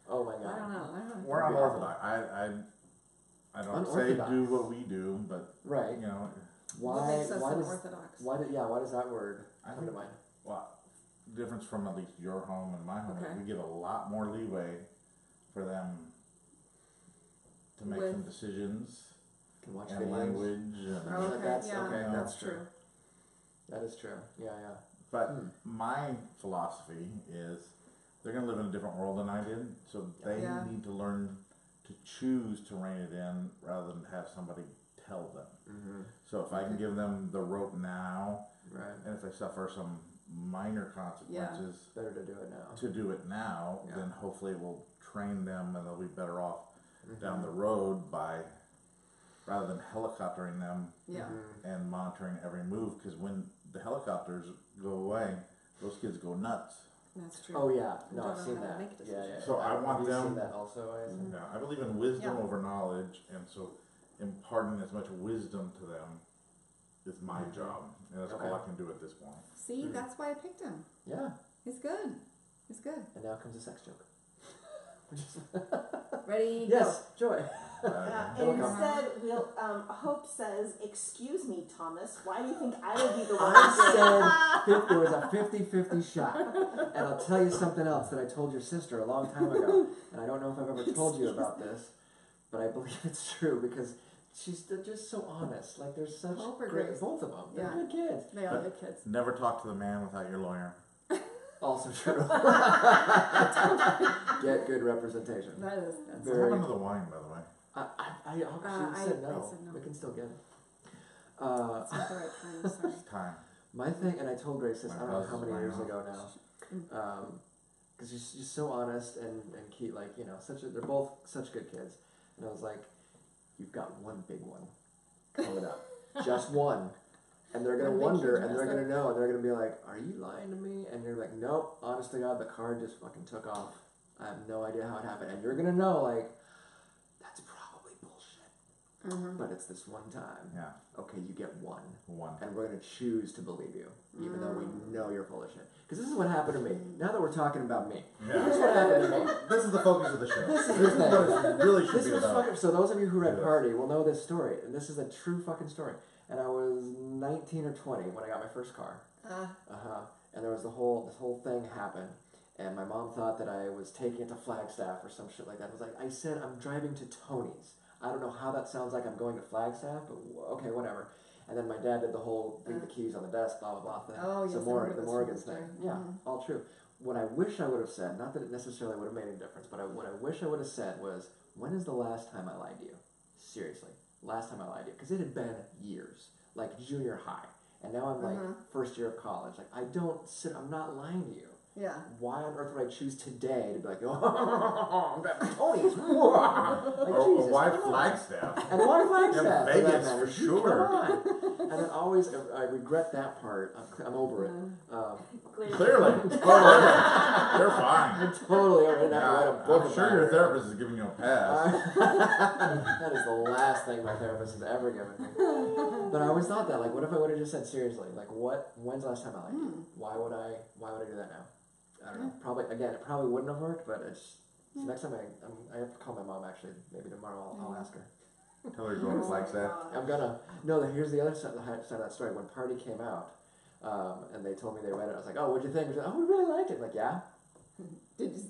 Speaker 3: oh my God.
Speaker 2: I don't know.
Speaker 5: We're unorthodox. I don't say
Speaker 3: Unorthodox.
Speaker 5: do what we do, but
Speaker 3: Right.
Speaker 5: you know,
Speaker 2: What
Speaker 3: Why?
Speaker 2: makes us
Speaker 3: Why does?
Speaker 2: unorthodox?
Speaker 3: Why does that word
Speaker 5: I
Speaker 3: come to
Speaker 5: think
Speaker 3: mind?
Speaker 5: well, difference from at least your home and my home
Speaker 2: Okay.
Speaker 5: is we give a lot more leeway for them to make
Speaker 2: With-
Speaker 5: some decisions
Speaker 3: Can watch
Speaker 5: and
Speaker 3: videos.
Speaker 5: language. And,
Speaker 2: Oh, okay.
Speaker 3: That's
Speaker 2: Yeah.
Speaker 3: okay.
Speaker 5: Yeah.
Speaker 3: That's true.
Speaker 2: True.
Speaker 3: That is true. Yeah, yeah.
Speaker 5: But
Speaker 3: Hmm.
Speaker 5: my philosophy is they're going to live in a different world than I did, so they
Speaker 2: Yeah.
Speaker 5: need to learn to choose to rein it in rather than have somebody tell them.
Speaker 3: Mm-hmm.
Speaker 5: So if I can give them the rope now,
Speaker 3: Right.
Speaker 5: and if they suffer some minor consequences
Speaker 3: Better to do it now.
Speaker 5: to do it now,
Speaker 3: Yeah.
Speaker 5: then hopefully it will train them and they'll be better off
Speaker 3: Mm-hmm.
Speaker 5: down the road by rather than helicoptering them
Speaker 2: Yeah.
Speaker 3: Mm-hmm.
Speaker 5: and monitoring every move, because when the helicopters go away, those kids go nuts.
Speaker 2: That's true.
Speaker 3: Oh yeah,
Speaker 2: You
Speaker 3: no,
Speaker 2: don't
Speaker 3: I've
Speaker 2: know
Speaker 3: seen
Speaker 2: how to
Speaker 3: that.
Speaker 2: make a
Speaker 3: Yeah,
Speaker 2: decision.
Speaker 3: yeah.
Speaker 5: So I want
Speaker 3: Have you
Speaker 5: them-
Speaker 3: seen that also, Isaac?
Speaker 5: Yeah, I believe in wisdom
Speaker 2: Yeah.
Speaker 5: over knowledge, and so imparting as much wisdom to them is my job, and that's
Speaker 3: Okay.
Speaker 5: all I can do at this point.
Speaker 2: See, that's why I picked him.
Speaker 3: Yeah.
Speaker 2: He's good. He's good.
Speaker 3: And now comes a sex joke.
Speaker 2: Ready?
Speaker 3: Yes, Joy.
Speaker 5: Uh,
Speaker 3: It'll
Speaker 1: And
Speaker 3: come.
Speaker 1: instead, Hope says, "Excuse me, Thomas. Why do you think I would be the one?"
Speaker 3: I said there was a 50-50 shot. And I'll tell you something else that I told your sister a long time ago. And I don't know if I've ever told you about this, but I believe it's true because they're just so honest. Like they're such
Speaker 2: Hope or
Speaker 3: great,
Speaker 2: Grace?
Speaker 3: both of them. They're
Speaker 2: Yeah.
Speaker 3: good kids.
Speaker 2: They are good kids.
Speaker 5: Never talk to the man without your lawyer.
Speaker 3: Also true. Get good representation.
Speaker 2: That is.
Speaker 5: What
Speaker 2: That's
Speaker 3: Very
Speaker 5: happened to the wine, by the way?
Speaker 3: She said no.
Speaker 2: I said no.
Speaker 3: We can still get it.
Speaker 2: it's not the right time. Sorry.
Speaker 5: It's time.
Speaker 3: My thing, and I told Grace this,
Speaker 5: My
Speaker 3: I don't know
Speaker 5: buzz
Speaker 3: how
Speaker 5: is
Speaker 3: many
Speaker 5: wearing
Speaker 3: years
Speaker 5: off.
Speaker 3: ago now, because she's so honest and Keith, like, you know, they're both such good kids. And I was like, you've got one big one coming up. Just one. And they're going to
Speaker 2: One big
Speaker 3: wonder,
Speaker 2: huge
Speaker 3: and they're
Speaker 2: mess
Speaker 3: going to know, and they're going to be like, are you lying to me? And you're like, nope, honest to God, the car just fucking took off. I have no idea how it happened. And you're going to know, like, that's probably bullshit. But it's this one time.
Speaker 5: Yeah,
Speaker 3: Okay, you get one.
Speaker 5: one.
Speaker 3: And we're going to choose to believe you, even though we know you're full of shit. Because this is what happened to me. Now that we're talking about me, this is
Speaker 5: Yeah.
Speaker 3: what happened to me.
Speaker 5: This is the focus of the show.
Speaker 3: This is
Speaker 5: This is
Speaker 3: the
Speaker 5: what
Speaker 3: thing.
Speaker 5: it really should
Speaker 3: This
Speaker 5: be
Speaker 3: was
Speaker 5: about.
Speaker 3: fucking. So those of you who read
Speaker 5: Yes.
Speaker 3: Party will know this story, and this is a true fucking story. And I was 19 or 20 when I got my first car. And there was this whole thing happened, and my mom thought that I was taking it to Flagstaff or some shit like that. I was like, I said I'm driving to Tony's. I don't know how that sounds like I'm going to Flagstaff, but okay, whatever. And then my dad did the whole leave the keys on the desk, blah, blah, blah thing.
Speaker 2: Oh, yes,
Speaker 3: So
Speaker 2: I remember
Speaker 3: the
Speaker 2: this
Speaker 3: Morgan's
Speaker 2: story.
Speaker 3: thing. Yeah, all true. What I wish I would have said, not that it necessarily would have made any difference, but what I wish I would have said was, when is the last time I lied to you? Seriously, last time I lied to you. Because it had been years, like junior high. And now I'm like first year of college. Like, I'm not lying to you.
Speaker 2: Yeah.
Speaker 3: Why on earth would I choose today to be like, oh, I'm grabbing Tony's? Like,
Speaker 5: Or
Speaker 3: Jesus,
Speaker 5: why
Speaker 3: come on.
Speaker 5: Flagstaff?
Speaker 3: And why Flagstaff?
Speaker 5: Yeah,
Speaker 3: for that
Speaker 5: Vegas,
Speaker 3: matter?
Speaker 5: for sure.
Speaker 3: Come on. And then always, I regret that part. I'm over it.
Speaker 5: Clearly. You're fine.
Speaker 3: I'm totally over it. I have to write a book
Speaker 5: I'm sure
Speaker 3: about
Speaker 5: your
Speaker 3: it.
Speaker 5: therapist is giving you a pass.
Speaker 3: That is the last thing my therapist has ever given me. But I always thought that, like, what if I would have just said seriously, like, when's the last time I lied to you? Why would I do that now? I don't know. Probably, again, it probably wouldn't have worked, but it's so next time I have to call my mom actually. Maybe tomorrow I'll ask her.
Speaker 5: Tell her you're going to Flagstaff.
Speaker 3: I'm gonna. No, here's the other side of that story. When Party came out, and they told me they read it, I was like, oh, what'd you think? They said, oh, we really liked it. I'm like, yeah?
Speaker 2: Did you?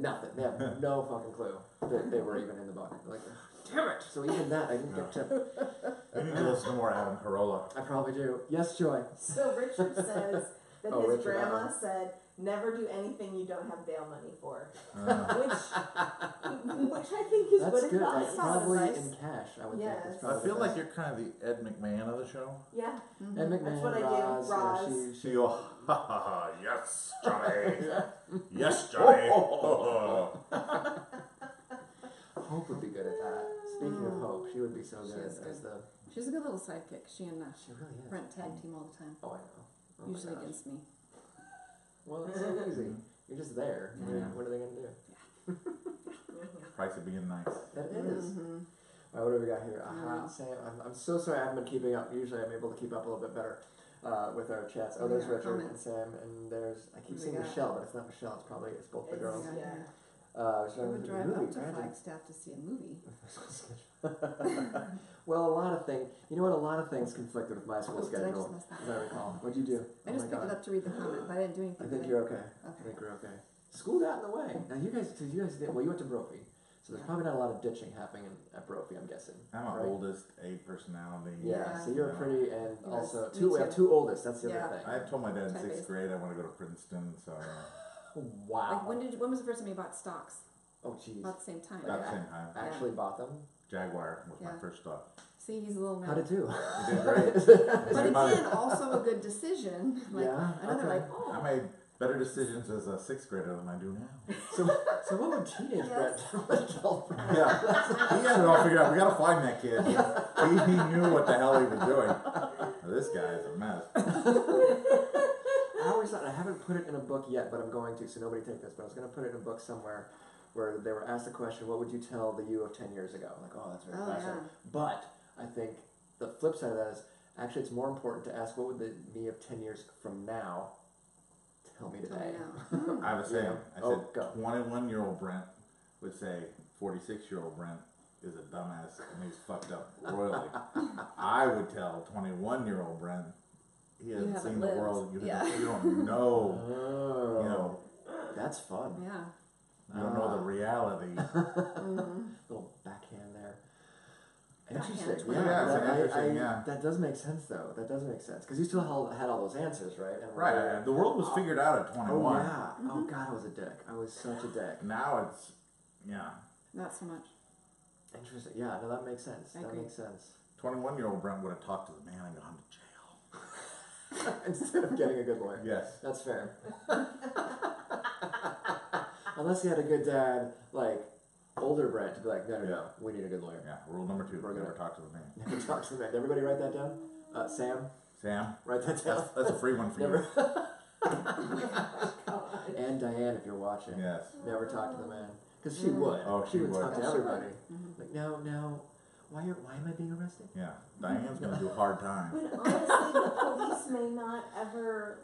Speaker 3: Nothing. They have no fucking clue that they were even in the book. They're like, damn it! So even that, I didn't get to.
Speaker 5: You need to listen to more Adam Carolla.
Speaker 3: I probably do. Yes, Joy.
Speaker 1: So Richard says that
Speaker 3: Oh,
Speaker 1: his
Speaker 3: Richard,
Speaker 1: grandma said, never do anything you don't have bail money for. Which I think is
Speaker 3: That's
Speaker 1: what
Speaker 3: good.
Speaker 1: advice.
Speaker 3: Like, probably
Speaker 1: Advice.
Speaker 3: in cash, I would
Speaker 1: Yes.
Speaker 3: think. It's
Speaker 5: I
Speaker 3: probably
Speaker 5: feel
Speaker 3: the
Speaker 5: like
Speaker 3: best.
Speaker 5: you're kind of the Ed McMahon of the show.
Speaker 1: Yeah.
Speaker 3: And McMahon,
Speaker 1: That's what I do.
Speaker 3: Roz,
Speaker 1: Roz.
Speaker 3: yeah,
Speaker 5: So you go, ha ha ha, yes, Johnny. Yes, Johnny.
Speaker 3: Hope would be good at that. Speaking of Hope, she would be so
Speaker 2: She
Speaker 3: good
Speaker 2: is
Speaker 3: as
Speaker 2: good.
Speaker 3: the.
Speaker 2: She's a good little sidekick. She and
Speaker 3: She really is.
Speaker 2: Brent tag team all the time.
Speaker 3: Oh, I know. Oh my
Speaker 2: Usually
Speaker 3: gosh.
Speaker 2: against me.
Speaker 3: Well, it's so easy. You're just there.
Speaker 5: Yeah.
Speaker 3: What are they gonna do?
Speaker 5: Price of being nice.
Speaker 3: That is. All right, what do we got here? Sam, I'm so sorry I haven't been keeping up. Usually I'm able to keep up a little bit better with our chats. Oh, there's
Speaker 2: Yeah,
Speaker 3: Richard
Speaker 2: comments.
Speaker 3: and Sam, and there's, I keep
Speaker 2: What do
Speaker 3: saying
Speaker 2: we got?
Speaker 3: Michelle, but it's not Michelle. It's both the girls.
Speaker 1: Yeah.
Speaker 2: I
Speaker 3: So
Speaker 2: would drive
Speaker 3: movie,
Speaker 2: up to
Speaker 3: granted.
Speaker 2: Flagstaff to see a movie.
Speaker 3: Well, a lot of things. You know what? A lot of things conflicted with my school
Speaker 2: Oh, did I
Speaker 3: schedule.
Speaker 2: just mess that
Speaker 3: As I recall. What'd you do?
Speaker 2: I just picked it up to read the comment, but I didn't do anything.
Speaker 3: I think
Speaker 2: did
Speaker 3: you're okay. I
Speaker 2: Okay.
Speaker 3: think you're okay. School got in the way. Now you guys did. Well, you went to Brophy, so there's probably not a lot of ditching happening at Brophy. I'm guessing.
Speaker 5: I'm an
Speaker 3: right?
Speaker 5: oldest A personality.
Speaker 3: Yeah.
Speaker 2: Yeah.
Speaker 3: So you're
Speaker 5: Yeah.
Speaker 3: pretty, and
Speaker 2: Yes,
Speaker 3: also
Speaker 2: me
Speaker 3: we have
Speaker 2: too.
Speaker 3: two oldest. That's the
Speaker 2: Yeah.
Speaker 3: other thing.
Speaker 5: I told my dad in
Speaker 2: Type-based.
Speaker 5: 6th grade I want to go to Princeton, so
Speaker 3: Wow.
Speaker 2: Like when was the first time you bought stocks?
Speaker 3: Oh jeez.
Speaker 2: About the same time.
Speaker 5: about the
Speaker 2: Yeah.
Speaker 5: same time.
Speaker 3: Actually bought them.
Speaker 5: Jaguar was my
Speaker 2: Yeah.
Speaker 5: first stock.
Speaker 2: See, he's a little man.
Speaker 3: How to do?
Speaker 5: He did great.
Speaker 2: But again, also a good decision. Like,
Speaker 3: Yeah,
Speaker 2: another
Speaker 3: okay.
Speaker 2: like, oh,
Speaker 5: I made better decisions as a 6th grader than I do now.
Speaker 3: So what would teenage Brett tell Brett?
Speaker 5: Yeah, he had it all figured out. We gotta find that kid. He knew what the hell he was doing. Now, this guy is a mess.
Speaker 3: I always thought, I haven't put it in a book yet, but I'm going to, so nobody take this, but I was going to put it in a book somewhere where they were asked the question, what would you tell the you of 10 years ago? I'm like, oh, that's very
Speaker 2: Oh,
Speaker 3: fascinating. But I think the flip side of that is, actually it's more important to ask, what would the me of 10 years from now tell me
Speaker 2: tell me
Speaker 3: today?
Speaker 2: now.
Speaker 5: I was saying, I
Speaker 3: Oh,
Speaker 5: said,
Speaker 3: go.
Speaker 5: 21-year-old Brent would say 46-year-old Brent is a dumbass and he's fucked up royally. I would tell 21-year-old Brent, he hasn't
Speaker 2: haven't
Speaker 5: seen the
Speaker 2: lived.
Speaker 5: world. You
Speaker 2: Yeah.
Speaker 5: don't know.
Speaker 3: Oh,
Speaker 5: You know,
Speaker 3: that's fun.
Speaker 2: Yeah.
Speaker 5: you don't know the reality.
Speaker 3: Little backhand there. Interesting.
Speaker 2: Backhand.
Speaker 5: Yeah, it's interesting, yeah.
Speaker 3: That does make sense, though. That does make sense. Because you still had all those answers, right? And
Speaker 5: Right. The world was figured out at 21.
Speaker 3: Oh, yeah. Oh, God, I was a dick. I was such a dick.
Speaker 5: Now it's, yeah.
Speaker 2: Not so much.
Speaker 3: Interesting. Yeah, no, that makes sense.
Speaker 2: I
Speaker 3: That
Speaker 2: agree.
Speaker 3: makes sense.
Speaker 5: 21-year-old Brent would have talked to the man and gone to jail.
Speaker 3: Instead of getting a good lawyer.
Speaker 5: Yes.
Speaker 3: That's fair. Unless he had a good dad, like, older Brent, to be like, no, we need a good lawyer.
Speaker 5: Yeah. Rule number 2:
Speaker 3: We're
Speaker 5: never
Speaker 3: gonna-
Speaker 5: talk to the man.
Speaker 3: Never talk to the man. Everybody write that down? Sam,
Speaker 5: Sam,
Speaker 3: write that down.
Speaker 5: that's a free one for you.
Speaker 3: Never. And Diane, if you're watching.
Speaker 5: Yes.
Speaker 3: Never talk to the man. Because she would.
Speaker 5: Oh,
Speaker 3: she
Speaker 5: she
Speaker 3: would
Speaker 5: would.
Speaker 3: talk to
Speaker 2: She
Speaker 3: everybody.
Speaker 2: would.
Speaker 3: Like, now, why am I being arrested?
Speaker 5: Yeah. Diane's gonna do a hard time.
Speaker 1: But honestly, the police may not ever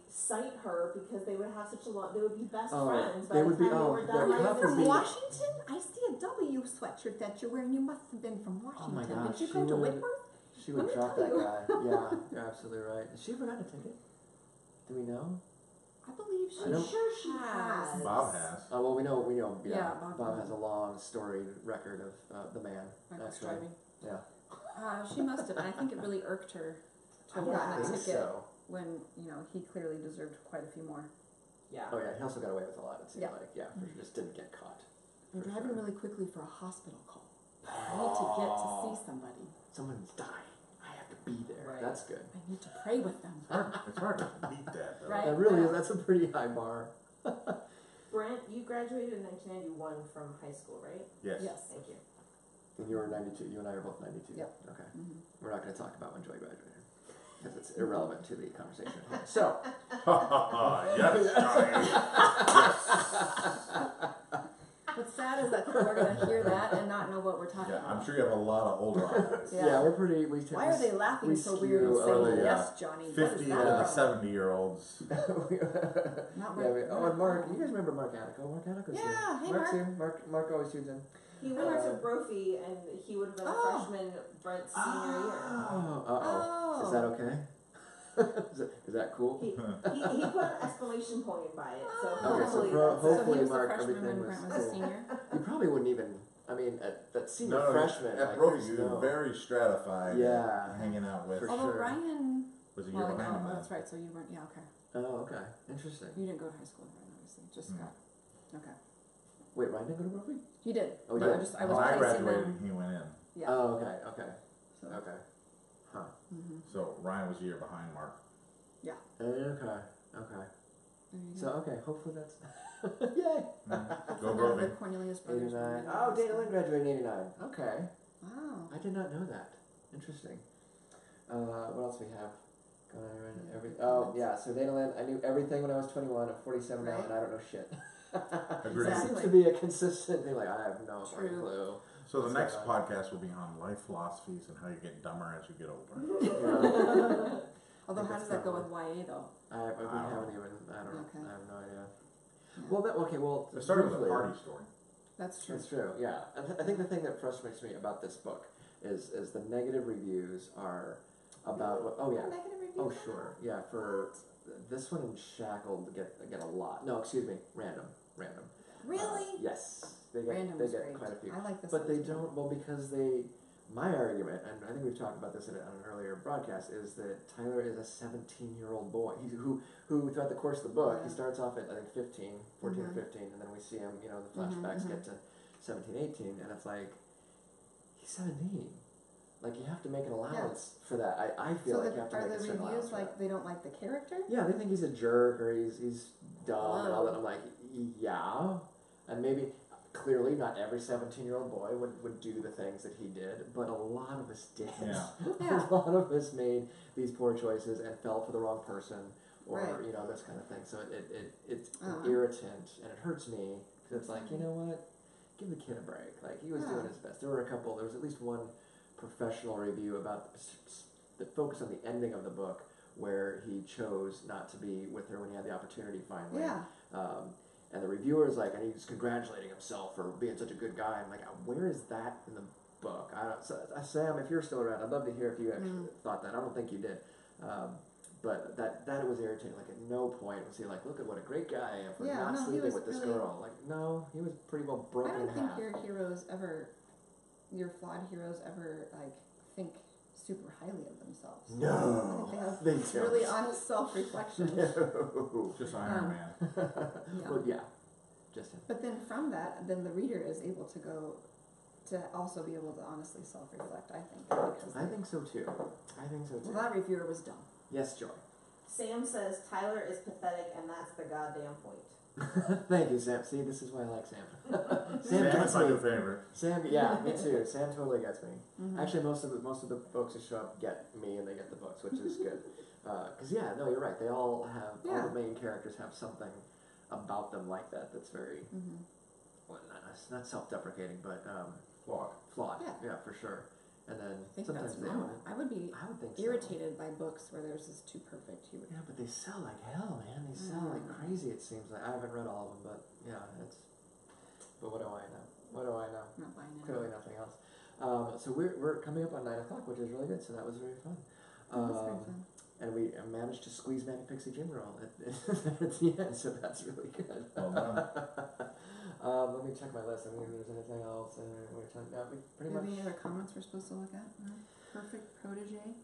Speaker 1: cite her because they would have such a long. They would be best
Speaker 3: Oh,
Speaker 1: friends. By
Speaker 3: they
Speaker 1: the
Speaker 3: would be-
Speaker 1: time
Speaker 3: oh,
Speaker 1: they were
Speaker 3: their
Speaker 1: done.
Speaker 3: cuff
Speaker 1: Like,
Speaker 3: would
Speaker 2: From
Speaker 3: be-
Speaker 2: Washington? I see a W sweatshirt that you're wearing. You must have been from Washington.
Speaker 3: Oh my gosh,
Speaker 2: Did you
Speaker 3: she
Speaker 2: go to
Speaker 3: would-
Speaker 2: Whitworth?
Speaker 3: She would
Speaker 2: Let me
Speaker 3: drop
Speaker 2: tell
Speaker 3: that
Speaker 2: you.
Speaker 3: guy. Yeah, you're absolutely right. Has she ever gotten a ticket? Do we know?
Speaker 2: I believe she.
Speaker 3: I don't-
Speaker 1: I'm sure she
Speaker 2: has.
Speaker 1: has.
Speaker 5: Bob has.
Speaker 3: Well, we know, yeah.
Speaker 2: Yeah,
Speaker 3: Bob has a long storied record of the man,
Speaker 2: Reckless
Speaker 3: actually.
Speaker 2: driving.
Speaker 3: Yeah.
Speaker 2: She must have, and I think it really irked her to have
Speaker 1: Yeah,
Speaker 2: gotten
Speaker 3: I
Speaker 2: a
Speaker 3: think
Speaker 2: ticket
Speaker 3: so.
Speaker 2: when, you know, he clearly deserved quite a few more.
Speaker 1: Yeah.
Speaker 3: Oh yeah, he also got away with a lot, it seems
Speaker 2: Yeah.
Speaker 3: like. Yeah, for sure. Just didn't get caught.
Speaker 2: I'm
Speaker 3: For
Speaker 2: driving
Speaker 3: sure.
Speaker 2: really quickly for a hospital call. I need to get to see somebody.
Speaker 3: Someone's dying. I have to be there.
Speaker 1: Right.
Speaker 3: That's good.
Speaker 2: I need to pray with them.
Speaker 5: It's hard to beat that though.
Speaker 2: Right.
Speaker 3: That really is, that's a pretty high bar.
Speaker 1: Brent, you graduated in 1991 from high school, right?
Speaker 5: Yes.
Speaker 2: Yes.
Speaker 1: Thank you.
Speaker 3: And you were 92. You and I are both 92.
Speaker 2: Yep.
Speaker 3: Okay.
Speaker 2: Mhm.
Speaker 3: We're not going to talk about when Joy graduated because it's irrelevant to the conversation at hand. So,
Speaker 5: Yes, Johnny. Yes.
Speaker 2: What's sad is that people are going to hear that and not know what we're talking
Speaker 5: Yeah,
Speaker 2: about.
Speaker 5: I'm sure you have a lot of older audience.
Speaker 3: yeah, we're pretty.
Speaker 2: Why are they laughing
Speaker 3: we
Speaker 2: so
Speaker 3: skew
Speaker 2: weird and
Speaker 3: a
Speaker 2: saying,
Speaker 3: little,
Speaker 2: yes, Johnny? What
Speaker 5: 50
Speaker 2: is
Speaker 5: to
Speaker 2: that
Speaker 5: the
Speaker 2: from?
Speaker 5: 70-year-olds.
Speaker 2: Not
Speaker 3: Yeah,
Speaker 2: right.
Speaker 3: oh, and Mark. You guys remember Mark Attico? Mark Attico's here.
Speaker 2: Yeah, hey,
Speaker 3: Mark's
Speaker 2: Mark.
Speaker 3: here. Mark always tunes in.
Speaker 1: He went to Brophy, and he would have been a
Speaker 2: Oh.
Speaker 1: freshman Brent's senior year.
Speaker 3: Oh, uh-oh. Is that okay? is that cool?
Speaker 1: He put an exclamation point by it, so
Speaker 2: Oh.
Speaker 3: Okay, so
Speaker 1: hopefully
Speaker 3: pro-
Speaker 1: that's
Speaker 2: So he
Speaker 3: hopefully
Speaker 2: was
Speaker 3: Mark,
Speaker 2: the freshman
Speaker 3: everything
Speaker 2: when
Speaker 3: was
Speaker 2: Brent was a
Speaker 3: cool.
Speaker 2: senior?
Speaker 3: You probably wouldn't even. I mean, at senior
Speaker 5: No,
Speaker 3: freshman.
Speaker 5: at
Speaker 3: like,
Speaker 5: Brophy,
Speaker 3: there's
Speaker 5: you were
Speaker 3: no-
Speaker 5: very stratified.
Speaker 3: Yeah.
Speaker 5: Hanging out with.
Speaker 3: For
Speaker 2: Although
Speaker 3: sure.
Speaker 2: Ryan,
Speaker 5: Was a year
Speaker 2: well,
Speaker 5: behind him
Speaker 2: oh,
Speaker 5: then.
Speaker 2: that's right. So you weren't. Yeah, okay.
Speaker 3: Oh, okay. Interesting.
Speaker 2: You didn't go to high school with Ryan, obviously. Just
Speaker 5: Mm.
Speaker 2: got. Okay.
Speaker 3: Wait, Ryan didn't go to Brophy?
Speaker 2: He did.
Speaker 3: Oh,
Speaker 2: but
Speaker 3: yeah.
Speaker 2: I was
Speaker 5: When I
Speaker 2: placing
Speaker 5: graduated,
Speaker 2: them.
Speaker 5: he went in.
Speaker 2: Yeah.
Speaker 3: Oh, okay, okay,
Speaker 2: So.
Speaker 3: okay. Huh.
Speaker 2: Mm-hmm.
Speaker 5: So Ryan was a year behind Mark.
Speaker 3: Okay, okay.
Speaker 2: There you
Speaker 3: So,
Speaker 2: go.
Speaker 3: okay, hopefully that's. Yay!
Speaker 5: Go
Speaker 2: None of the
Speaker 5: Brophy.
Speaker 2: Cornelius brothers.
Speaker 3: 89.
Speaker 2: were in
Speaker 3: Oh,
Speaker 2: high
Speaker 3: Dana
Speaker 2: school.
Speaker 3: Lynn graduated in 89. Okay.
Speaker 2: Wow.
Speaker 3: I did not know that. Interesting. What else we have? Going on oh, yeah, so Dana Lynn, I knew everything when I was 21. I'm 47 now,
Speaker 2: Right.
Speaker 3: and I don't know shit.
Speaker 5: Agreed.
Speaker 3: That
Speaker 2: Exactly.
Speaker 3: seems to be a consistent thing. Like, I have no fucking
Speaker 2: True.
Speaker 3: clue.
Speaker 5: So the
Speaker 3: What's
Speaker 5: next
Speaker 3: going on?
Speaker 5: podcast will be on life philosophies and how you get dumber as you get older.
Speaker 3: Yeah.
Speaker 2: Although,
Speaker 3: think
Speaker 2: how
Speaker 3: that's
Speaker 2: does that go with
Speaker 3: probably-
Speaker 2: YA though?
Speaker 3: We
Speaker 5: don't
Speaker 3: haven't
Speaker 5: know.
Speaker 3: even. I don't know.
Speaker 2: Okay.
Speaker 3: I have no idea.
Speaker 2: Yeah.
Speaker 3: Well, okay. Well,
Speaker 5: It started with a
Speaker 3: briefly-
Speaker 5: party story.
Speaker 2: That's true.
Speaker 3: It's true, yeah. I think the thing that frustrates me about this book is the negative reviews are about what, oh yeah,
Speaker 2: Negative reviews
Speaker 3: oh
Speaker 2: on
Speaker 3: sure, yeah. For this one and Shackled get a lot. No, excuse me, Random.
Speaker 2: that? Really?
Speaker 3: Yes, they
Speaker 2: Random
Speaker 3: get
Speaker 2: was great.
Speaker 3: quite a few.
Speaker 2: I like this.
Speaker 3: But
Speaker 2: one
Speaker 3: they
Speaker 2: too.
Speaker 3: don't. Well, because they. My argument, and I think we've talked about this on an earlier broadcast, is that Tyler is a 17-year-old boy. Who throughout the course of the book, he
Speaker 2: Yeah.
Speaker 3: starts off at I think 15, 14 or
Speaker 2: Mhm.
Speaker 3: 15, and then we see him, the flashbacks
Speaker 2: Mhm,
Speaker 3: get to 17, 18, and it's like, he's 17. Like, you have to make an allowance for that. I feel
Speaker 2: So
Speaker 3: like you have to
Speaker 2: are
Speaker 3: make
Speaker 2: the
Speaker 3: a certain allowance
Speaker 2: reviews
Speaker 3: for
Speaker 2: like
Speaker 3: that.
Speaker 2: they don't like the character?
Speaker 3: Yeah, they think he's a jerk or he's dumb and all
Speaker 2: Oh.
Speaker 3: that. I'm like, yeah. And maybe, clearly, not every 17-year-old boy would do the things that he did, but a lot of us did.
Speaker 5: Yeah.
Speaker 2: Yeah.
Speaker 3: A lot of us made these poor choices and fell for the wrong person or,
Speaker 2: Right.
Speaker 3: this kind of thing. So it's
Speaker 2: Uh-huh.
Speaker 3: an irritant and it hurts me because it's like, you know what? Give the kid a break. Like, he was
Speaker 2: Yeah.
Speaker 3: doing his best. There was at least one professional review that focused on the ending of the book where he chose not to be with her when he had the opportunity finally.
Speaker 2: Yeah.
Speaker 3: And the reviewer is like, and he's congratulating himself for being such a good guy. I'm like, where is that in the book? Sam, if you're still around, I'd love to hear if you actually thought that. I don't think you did. But that was irritating. Like, at no point was he like, look at what a great guy I am for
Speaker 2: Yeah,
Speaker 3: not
Speaker 2: no, he
Speaker 3: sleeping
Speaker 2: was
Speaker 3: with this
Speaker 2: really-
Speaker 3: girl. Like, no, he was pretty well broken
Speaker 2: I don't
Speaker 3: in
Speaker 2: think
Speaker 3: half.
Speaker 2: your flawed heroes ever like think super highly of themselves.
Speaker 3: No,
Speaker 2: I think
Speaker 3: they
Speaker 2: they have
Speaker 3: don't.
Speaker 2: really honest self-reflection.
Speaker 3: No.
Speaker 5: Just Iron Man.
Speaker 2: Yeah.
Speaker 3: Well, yeah, just him.
Speaker 2: But then from that, then the reader is able to go to also be able to honestly self-reflect. I think because
Speaker 3: I think so too.
Speaker 2: well, that reviewer was dumb.
Speaker 3: Yes, Joy.
Speaker 1: Sam says Tyler is pathetic, and that's the goddamn point.
Speaker 3: Thank you, Sam. See, this is why I like Sam.
Speaker 5: Sam
Speaker 3: gets
Speaker 5: is like
Speaker 3: me.
Speaker 5: a favorite.
Speaker 3: Sam, yeah, me too. Sam totally gets me.
Speaker 2: Mhm.
Speaker 3: Actually, most of the folks who show up get me, and they get the books, which is good. Because no, you're right. They all have all
Speaker 2: Yeah.
Speaker 3: the main characters have something about them like that that's very well, not self-deprecating, but flawed.
Speaker 2: Yeah.
Speaker 3: For sure. And then
Speaker 2: I think
Speaker 3: sometimes
Speaker 2: that's
Speaker 3: they
Speaker 2: normal.
Speaker 3: own it.
Speaker 2: I would be
Speaker 3: I would think so.
Speaker 2: irritated by books where there's this too perfect hero.
Speaker 3: Yeah, but they sell like hell, man. They sell like crazy. It seems like I haven't read all of them, but yeah, it's. But what do I know? What do I know?
Speaker 2: I'm not buying it.
Speaker 3: Clearly nothing else. So we're coming up on 9 o'clock, which is really good. So that was very fun.
Speaker 2: That's very fun.
Speaker 3: and we managed to squeeze Manny Pixie Jim roll at the end, so that's really good.
Speaker 5: Well done.
Speaker 3: Let me check my list. I mean, if there's anything else. We're talking about pretty
Speaker 2: Do you have
Speaker 3: much.
Speaker 2: any other comments we're supposed to look at? No? Perfect protege.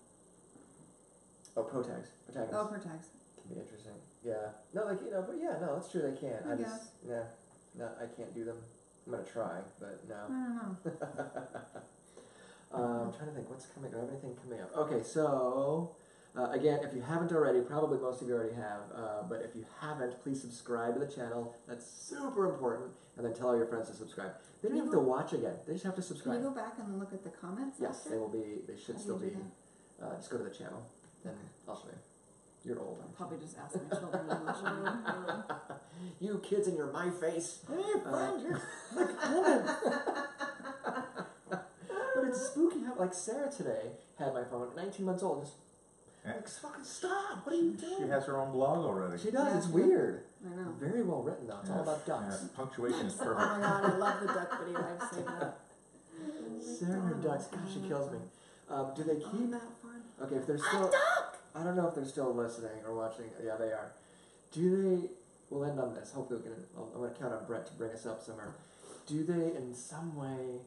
Speaker 3: Oh, protagonists.
Speaker 2: Oh, protags.
Speaker 3: Can be interesting. Yeah. No, like but yeah, no, that's true. They can.
Speaker 2: I
Speaker 3: just no, I can't do them. I'm gonna try, but no.
Speaker 2: I don't know.
Speaker 3: I'm trying to think what's coming. Do I have anything coming up? Okay, so again, if you haven't already, probably most of you already have. But if you haven't, please subscribe to the channel. That's super important. And then tell all your friends to subscribe. They don't have to watch again. They just have to subscribe.
Speaker 2: Can you go back and look at the comments?
Speaker 3: Yes,
Speaker 2: after?
Speaker 3: they will be. They should
Speaker 2: How do
Speaker 3: still
Speaker 2: you
Speaker 3: be.
Speaker 2: do
Speaker 3: Just go to the channel, and I'll show you. You're old.
Speaker 2: I'll probably just ask my children to watch it.
Speaker 3: You kids in your my face.
Speaker 1: Hey, friend, you're
Speaker 3: But it's spooky how, like, Sarah today had my phone, 19 months old, just,
Speaker 5: Yeah.
Speaker 3: like, fucking stop, what are you doing?
Speaker 5: She has her own blog already.
Speaker 3: She does,
Speaker 2: Yeah.
Speaker 3: it's weird.
Speaker 2: I know.
Speaker 3: Very well written, though. It's all about ducks.
Speaker 5: Yeah, punctuation is
Speaker 2: Oh
Speaker 5: perfect.
Speaker 2: my god, I love the duck video. I've saved that.
Speaker 3: Sarah and her ducks, gosh, she kills me. Do they
Speaker 2: Oh,
Speaker 3: keep,
Speaker 2: that fun.
Speaker 3: okay, if they're still, I don't know if they're still listening or watching, yeah, they are. Do they, we'll end on this, hopefully I'm going to count on Brett to bring us up somewhere. Do they, in some way,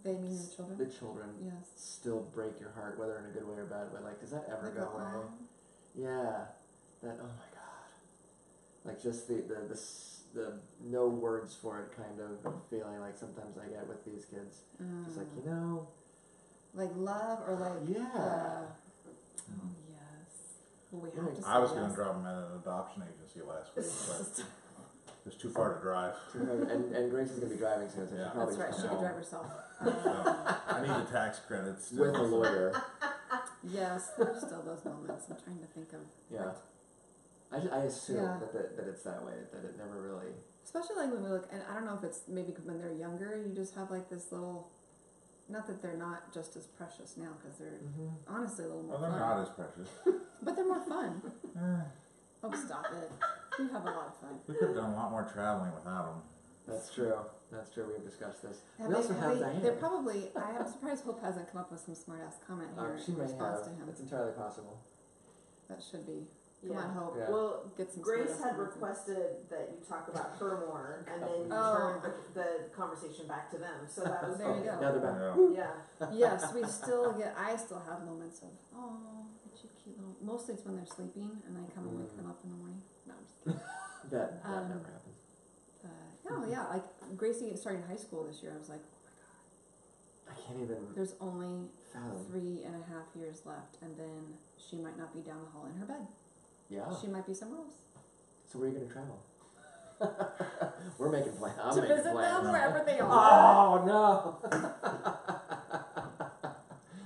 Speaker 2: They mean the children?
Speaker 3: the children
Speaker 2: Yes.
Speaker 3: still break your heart, whether in a good way or bad way? Like, does that ever
Speaker 2: Like
Speaker 3: go
Speaker 2: a,
Speaker 3: away? Yeah, that, oh my god, like just the no words for it kind of feeling like sometimes I get with these kids. It's like,
Speaker 2: like love or like
Speaker 3: Yeah.
Speaker 2: oh yes. Well, we have to say
Speaker 5: I was
Speaker 2: yes.
Speaker 5: going to drop him at an adoption agency last week, but it's too far to drive.
Speaker 3: and Grace is gonna be driving soon, so
Speaker 5: Yeah.
Speaker 3: she'll probably
Speaker 2: That's right.
Speaker 3: just
Speaker 2: She
Speaker 3: come
Speaker 2: can
Speaker 3: home
Speaker 2: drive herself.
Speaker 5: I need the tax credits still,
Speaker 3: with a lawyer.
Speaker 2: Yes, there's still those moments. I'm trying to think of.
Speaker 3: Yeah, I assume
Speaker 2: Yeah.
Speaker 3: that it's that way, that it never really.
Speaker 2: Especially like when we look, and I don't know if it's maybe when they're younger, you just have like this little. Not that they're not just as precious now, because they're honestly a little more
Speaker 5: Well, they're
Speaker 2: fun.
Speaker 5: not as precious.
Speaker 2: But they're more fun.
Speaker 5: Eh,
Speaker 2: Oh, stop it. We have a lot of fun.
Speaker 5: we could have done a lot more traveling without them.
Speaker 3: That's true. That's true. We've discussed this.
Speaker 2: Have
Speaker 3: We
Speaker 2: they-
Speaker 3: also
Speaker 2: have
Speaker 3: have
Speaker 2: they-
Speaker 3: Diane.
Speaker 2: They're probably. I'm surprised Hope hasn't come up with some smart ass comment here
Speaker 3: She
Speaker 2: in
Speaker 3: may
Speaker 2: response
Speaker 3: have.
Speaker 2: to him.
Speaker 3: It's entirely possible.
Speaker 2: That should be. Come
Speaker 1: Yeah.
Speaker 2: on, Hope.
Speaker 3: Yeah.
Speaker 1: Well,
Speaker 2: Get some
Speaker 1: Grace
Speaker 2: smart-ass
Speaker 1: had
Speaker 2: comments in.
Speaker 1: requested that you talk about her more, and then you
Speaker 2: Oh.
Speaker 1: turned the conversation back to them. So that was
Speaker 2: There you go.
Speaker 3: Now they're back.
Speaker 5: Yeah.
Speaker 1: Yeah.
Speaker 2: Yes, we still get. I still have moments of oh, aren't you cute little. Mostly it's when they're sleeping and I come and wake them up in the morning. No, I'm just kidding.
Speaker 3: That
Speaker 2: Um,
Speaker 3: never happens.
Speaker 2: No, yeah, like Gracie starting high school this year. I was like, oh my god,
Speaker 3: I can't even
Speaker 2: there's only
Speaker 3: fathom.
Speaker 2: 3.5 years left, and then she might not be down the hall in her bed.
Speaker 3: Yeah.
Speaker 2: She might be somewhere else.
Speaker 3: So where are you gonna travel? We're making plans. I'm
Speaker 2: to
Speaker 3: making
Speaker 2: visit
Speaker 3: plans.
Speaker 2: them wherever they are.
Speaker 3: Oh no!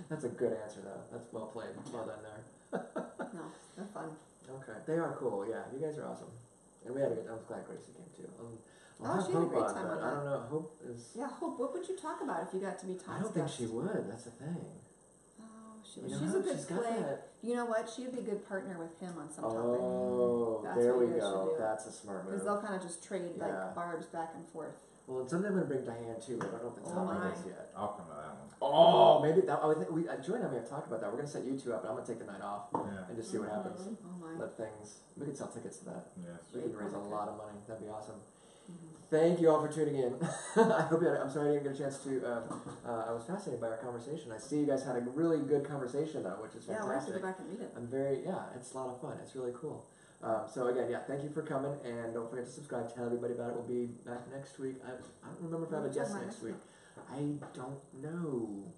Speaker 3: That's a good answer though. That's well played. Well done there.
Speaker 2: No, they're fun.
Speaker 3: Okay, they are cool. Yeah, you guys are awesome. And we had a good. I was glad Gracie came too. I'll have
Speaker 2: she had a
Speaker 3: Hope
Speaker 2: great
Speaker 3: on,
Speaker 2: time
Speaker 3: but
Speaker 2: on
Speaker 3: I
Speaker 2: that.
Speaker 3: don't know. Hope is.
Speaker 2: Yeah, Hope. What would you talk about if you got to be Todd's
Speaker 3: I don't think
Speaker 2: guest?
Speaker 3: she would. That's the thing.
Speaker 2: Oh,
Speaker 3: You
Speaker 2: she's
Speaker 3: know,
Speaker 2: a good
Speaker 3: she's got
Speaker 2: play.
Speaker 3: that.
Speaker 2: You know what? She'd be a good partner with him on some topic.
Speaker 3: Oh,
Speaker 2: That's
Speaker 3: there
Speaker 2: what
Speaker 3: we
Speaker 2: you guys should
Speaker 3: go.
Speaker 2: do.
Speaker 3: That's a smart
Speaker 2: Because
Speaker 3: move.
Speaker 2: they'll kind of just trade
Speaker 3: Yeah.
Speaker 2: like barbs back and forth.
Speaker 3: Well, and someday I'm gonna bring Diane too. But I don't know if the
Speaker 2: Oh,
Speaker 3: topic
Speaker 2: my.
Speaker 3: is yet.
Speaker 5: I'll come to that one.
Speaker 3: Oh, maybe that. I think Joy and I may have talked about that. We're gonna set you two up, and I'm gonna take the night off
Speaker 5: Yeah.
Speaker 3: and just see what happens.
Speaker 2: Oh my.
Speaker 3: Let things. We could sell tickets to that.
Speaker 5: Yes.
Speaker 3: We could raise a lot of money. That'd be awesome.
Speaker 2: Mhm.
Speaker 3: Thank you all for tuning in. I hope you had. I'm sorry I didn't get a chance to. I was fascinated by our conversation. I see you guys had a really good conversation though, which is
Speaker 2: Yeah, we'll have to
Speaker 3: fantastic.
Speaker 2: go back and read it.
Speaker 3: I'm very. Yeah, it's a lot of fun. It's really cool. So again, yeah, thank you for coming, and don't forget to subscribe. Tell everybody about it. We'll be back next week. I don't remember if I have a
Speaker 2: What are we
Speaker 3: guest
Speaker 2: talking
Speaker 3: next
Speaker 2: about
Speaker 3: week. I don't know.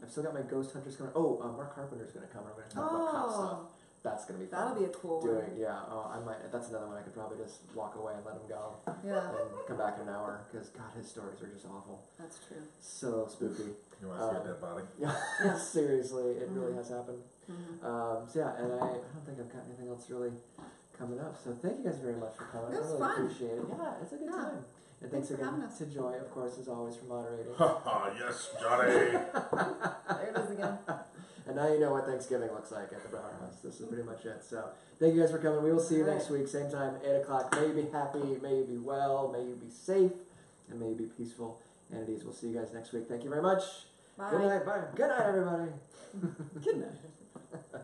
Speaker 3: I've still got my ghost hunters coming. Oh, Mark Carpenter's going to come. We're going to talk about cop stuff.
Speaker 2: Oh,
Speaker 3: That's going to be fun.
Speaker 2: that'll be a cool one.
Speaker 3: Doing, yeah. Oh, I might. That's another one I could probably just walk away and let him go
Speaker 2: Yeah,
Speaker 3: and come back in an hour because God, his stories are just awful.
Speaker 2: that's true.
Speaker 3: So spooky.
Speaker 5: You want to see a dead body?
Speaker 3: Yeah,
Speaker 2: Yeah.
Speaker 3: seriously, it really
Speaker 2: Mhm.
Speaker 3: has happened.
Speaker 2: Mhm.
Speaker 3: So yeah, and I don't think I've got anything else really coming up. So thank you guys very much for coming.
Speaker 2: It was
Speaker 3: I really
Speaker 2: fun.
Speaker 3: appreciate it. Yeah, it's a good
Speaker 2: Yeah.
Speaker 3: time. And
Speaker 2: Thanks
Speaker 3: thanks
Speaker 2: for
Speaker 3: again
Speaker 2: having us.
Speaker 3: to Joy, of course, as always, for moderating.
Speaker 5: Ha ha, yes, Johnny.
Speaker 2: There it is again.
Speaker 3: And now you know what Thanksgiving looks like at the Brower House. This is pretty much it. So thank you guys for coming. We will see you
Speaker 2: All
Speaker 3: next week, same time, 8 o'clock. May you be happy, may you be well, may you be safe, and may you be peaceful entities. We'll see you guys next week. Thank you very much.
Speaker 2: Bye.
Speaker 3: Good night. Bye. Good night, everybody.
Speaker 2: Good night.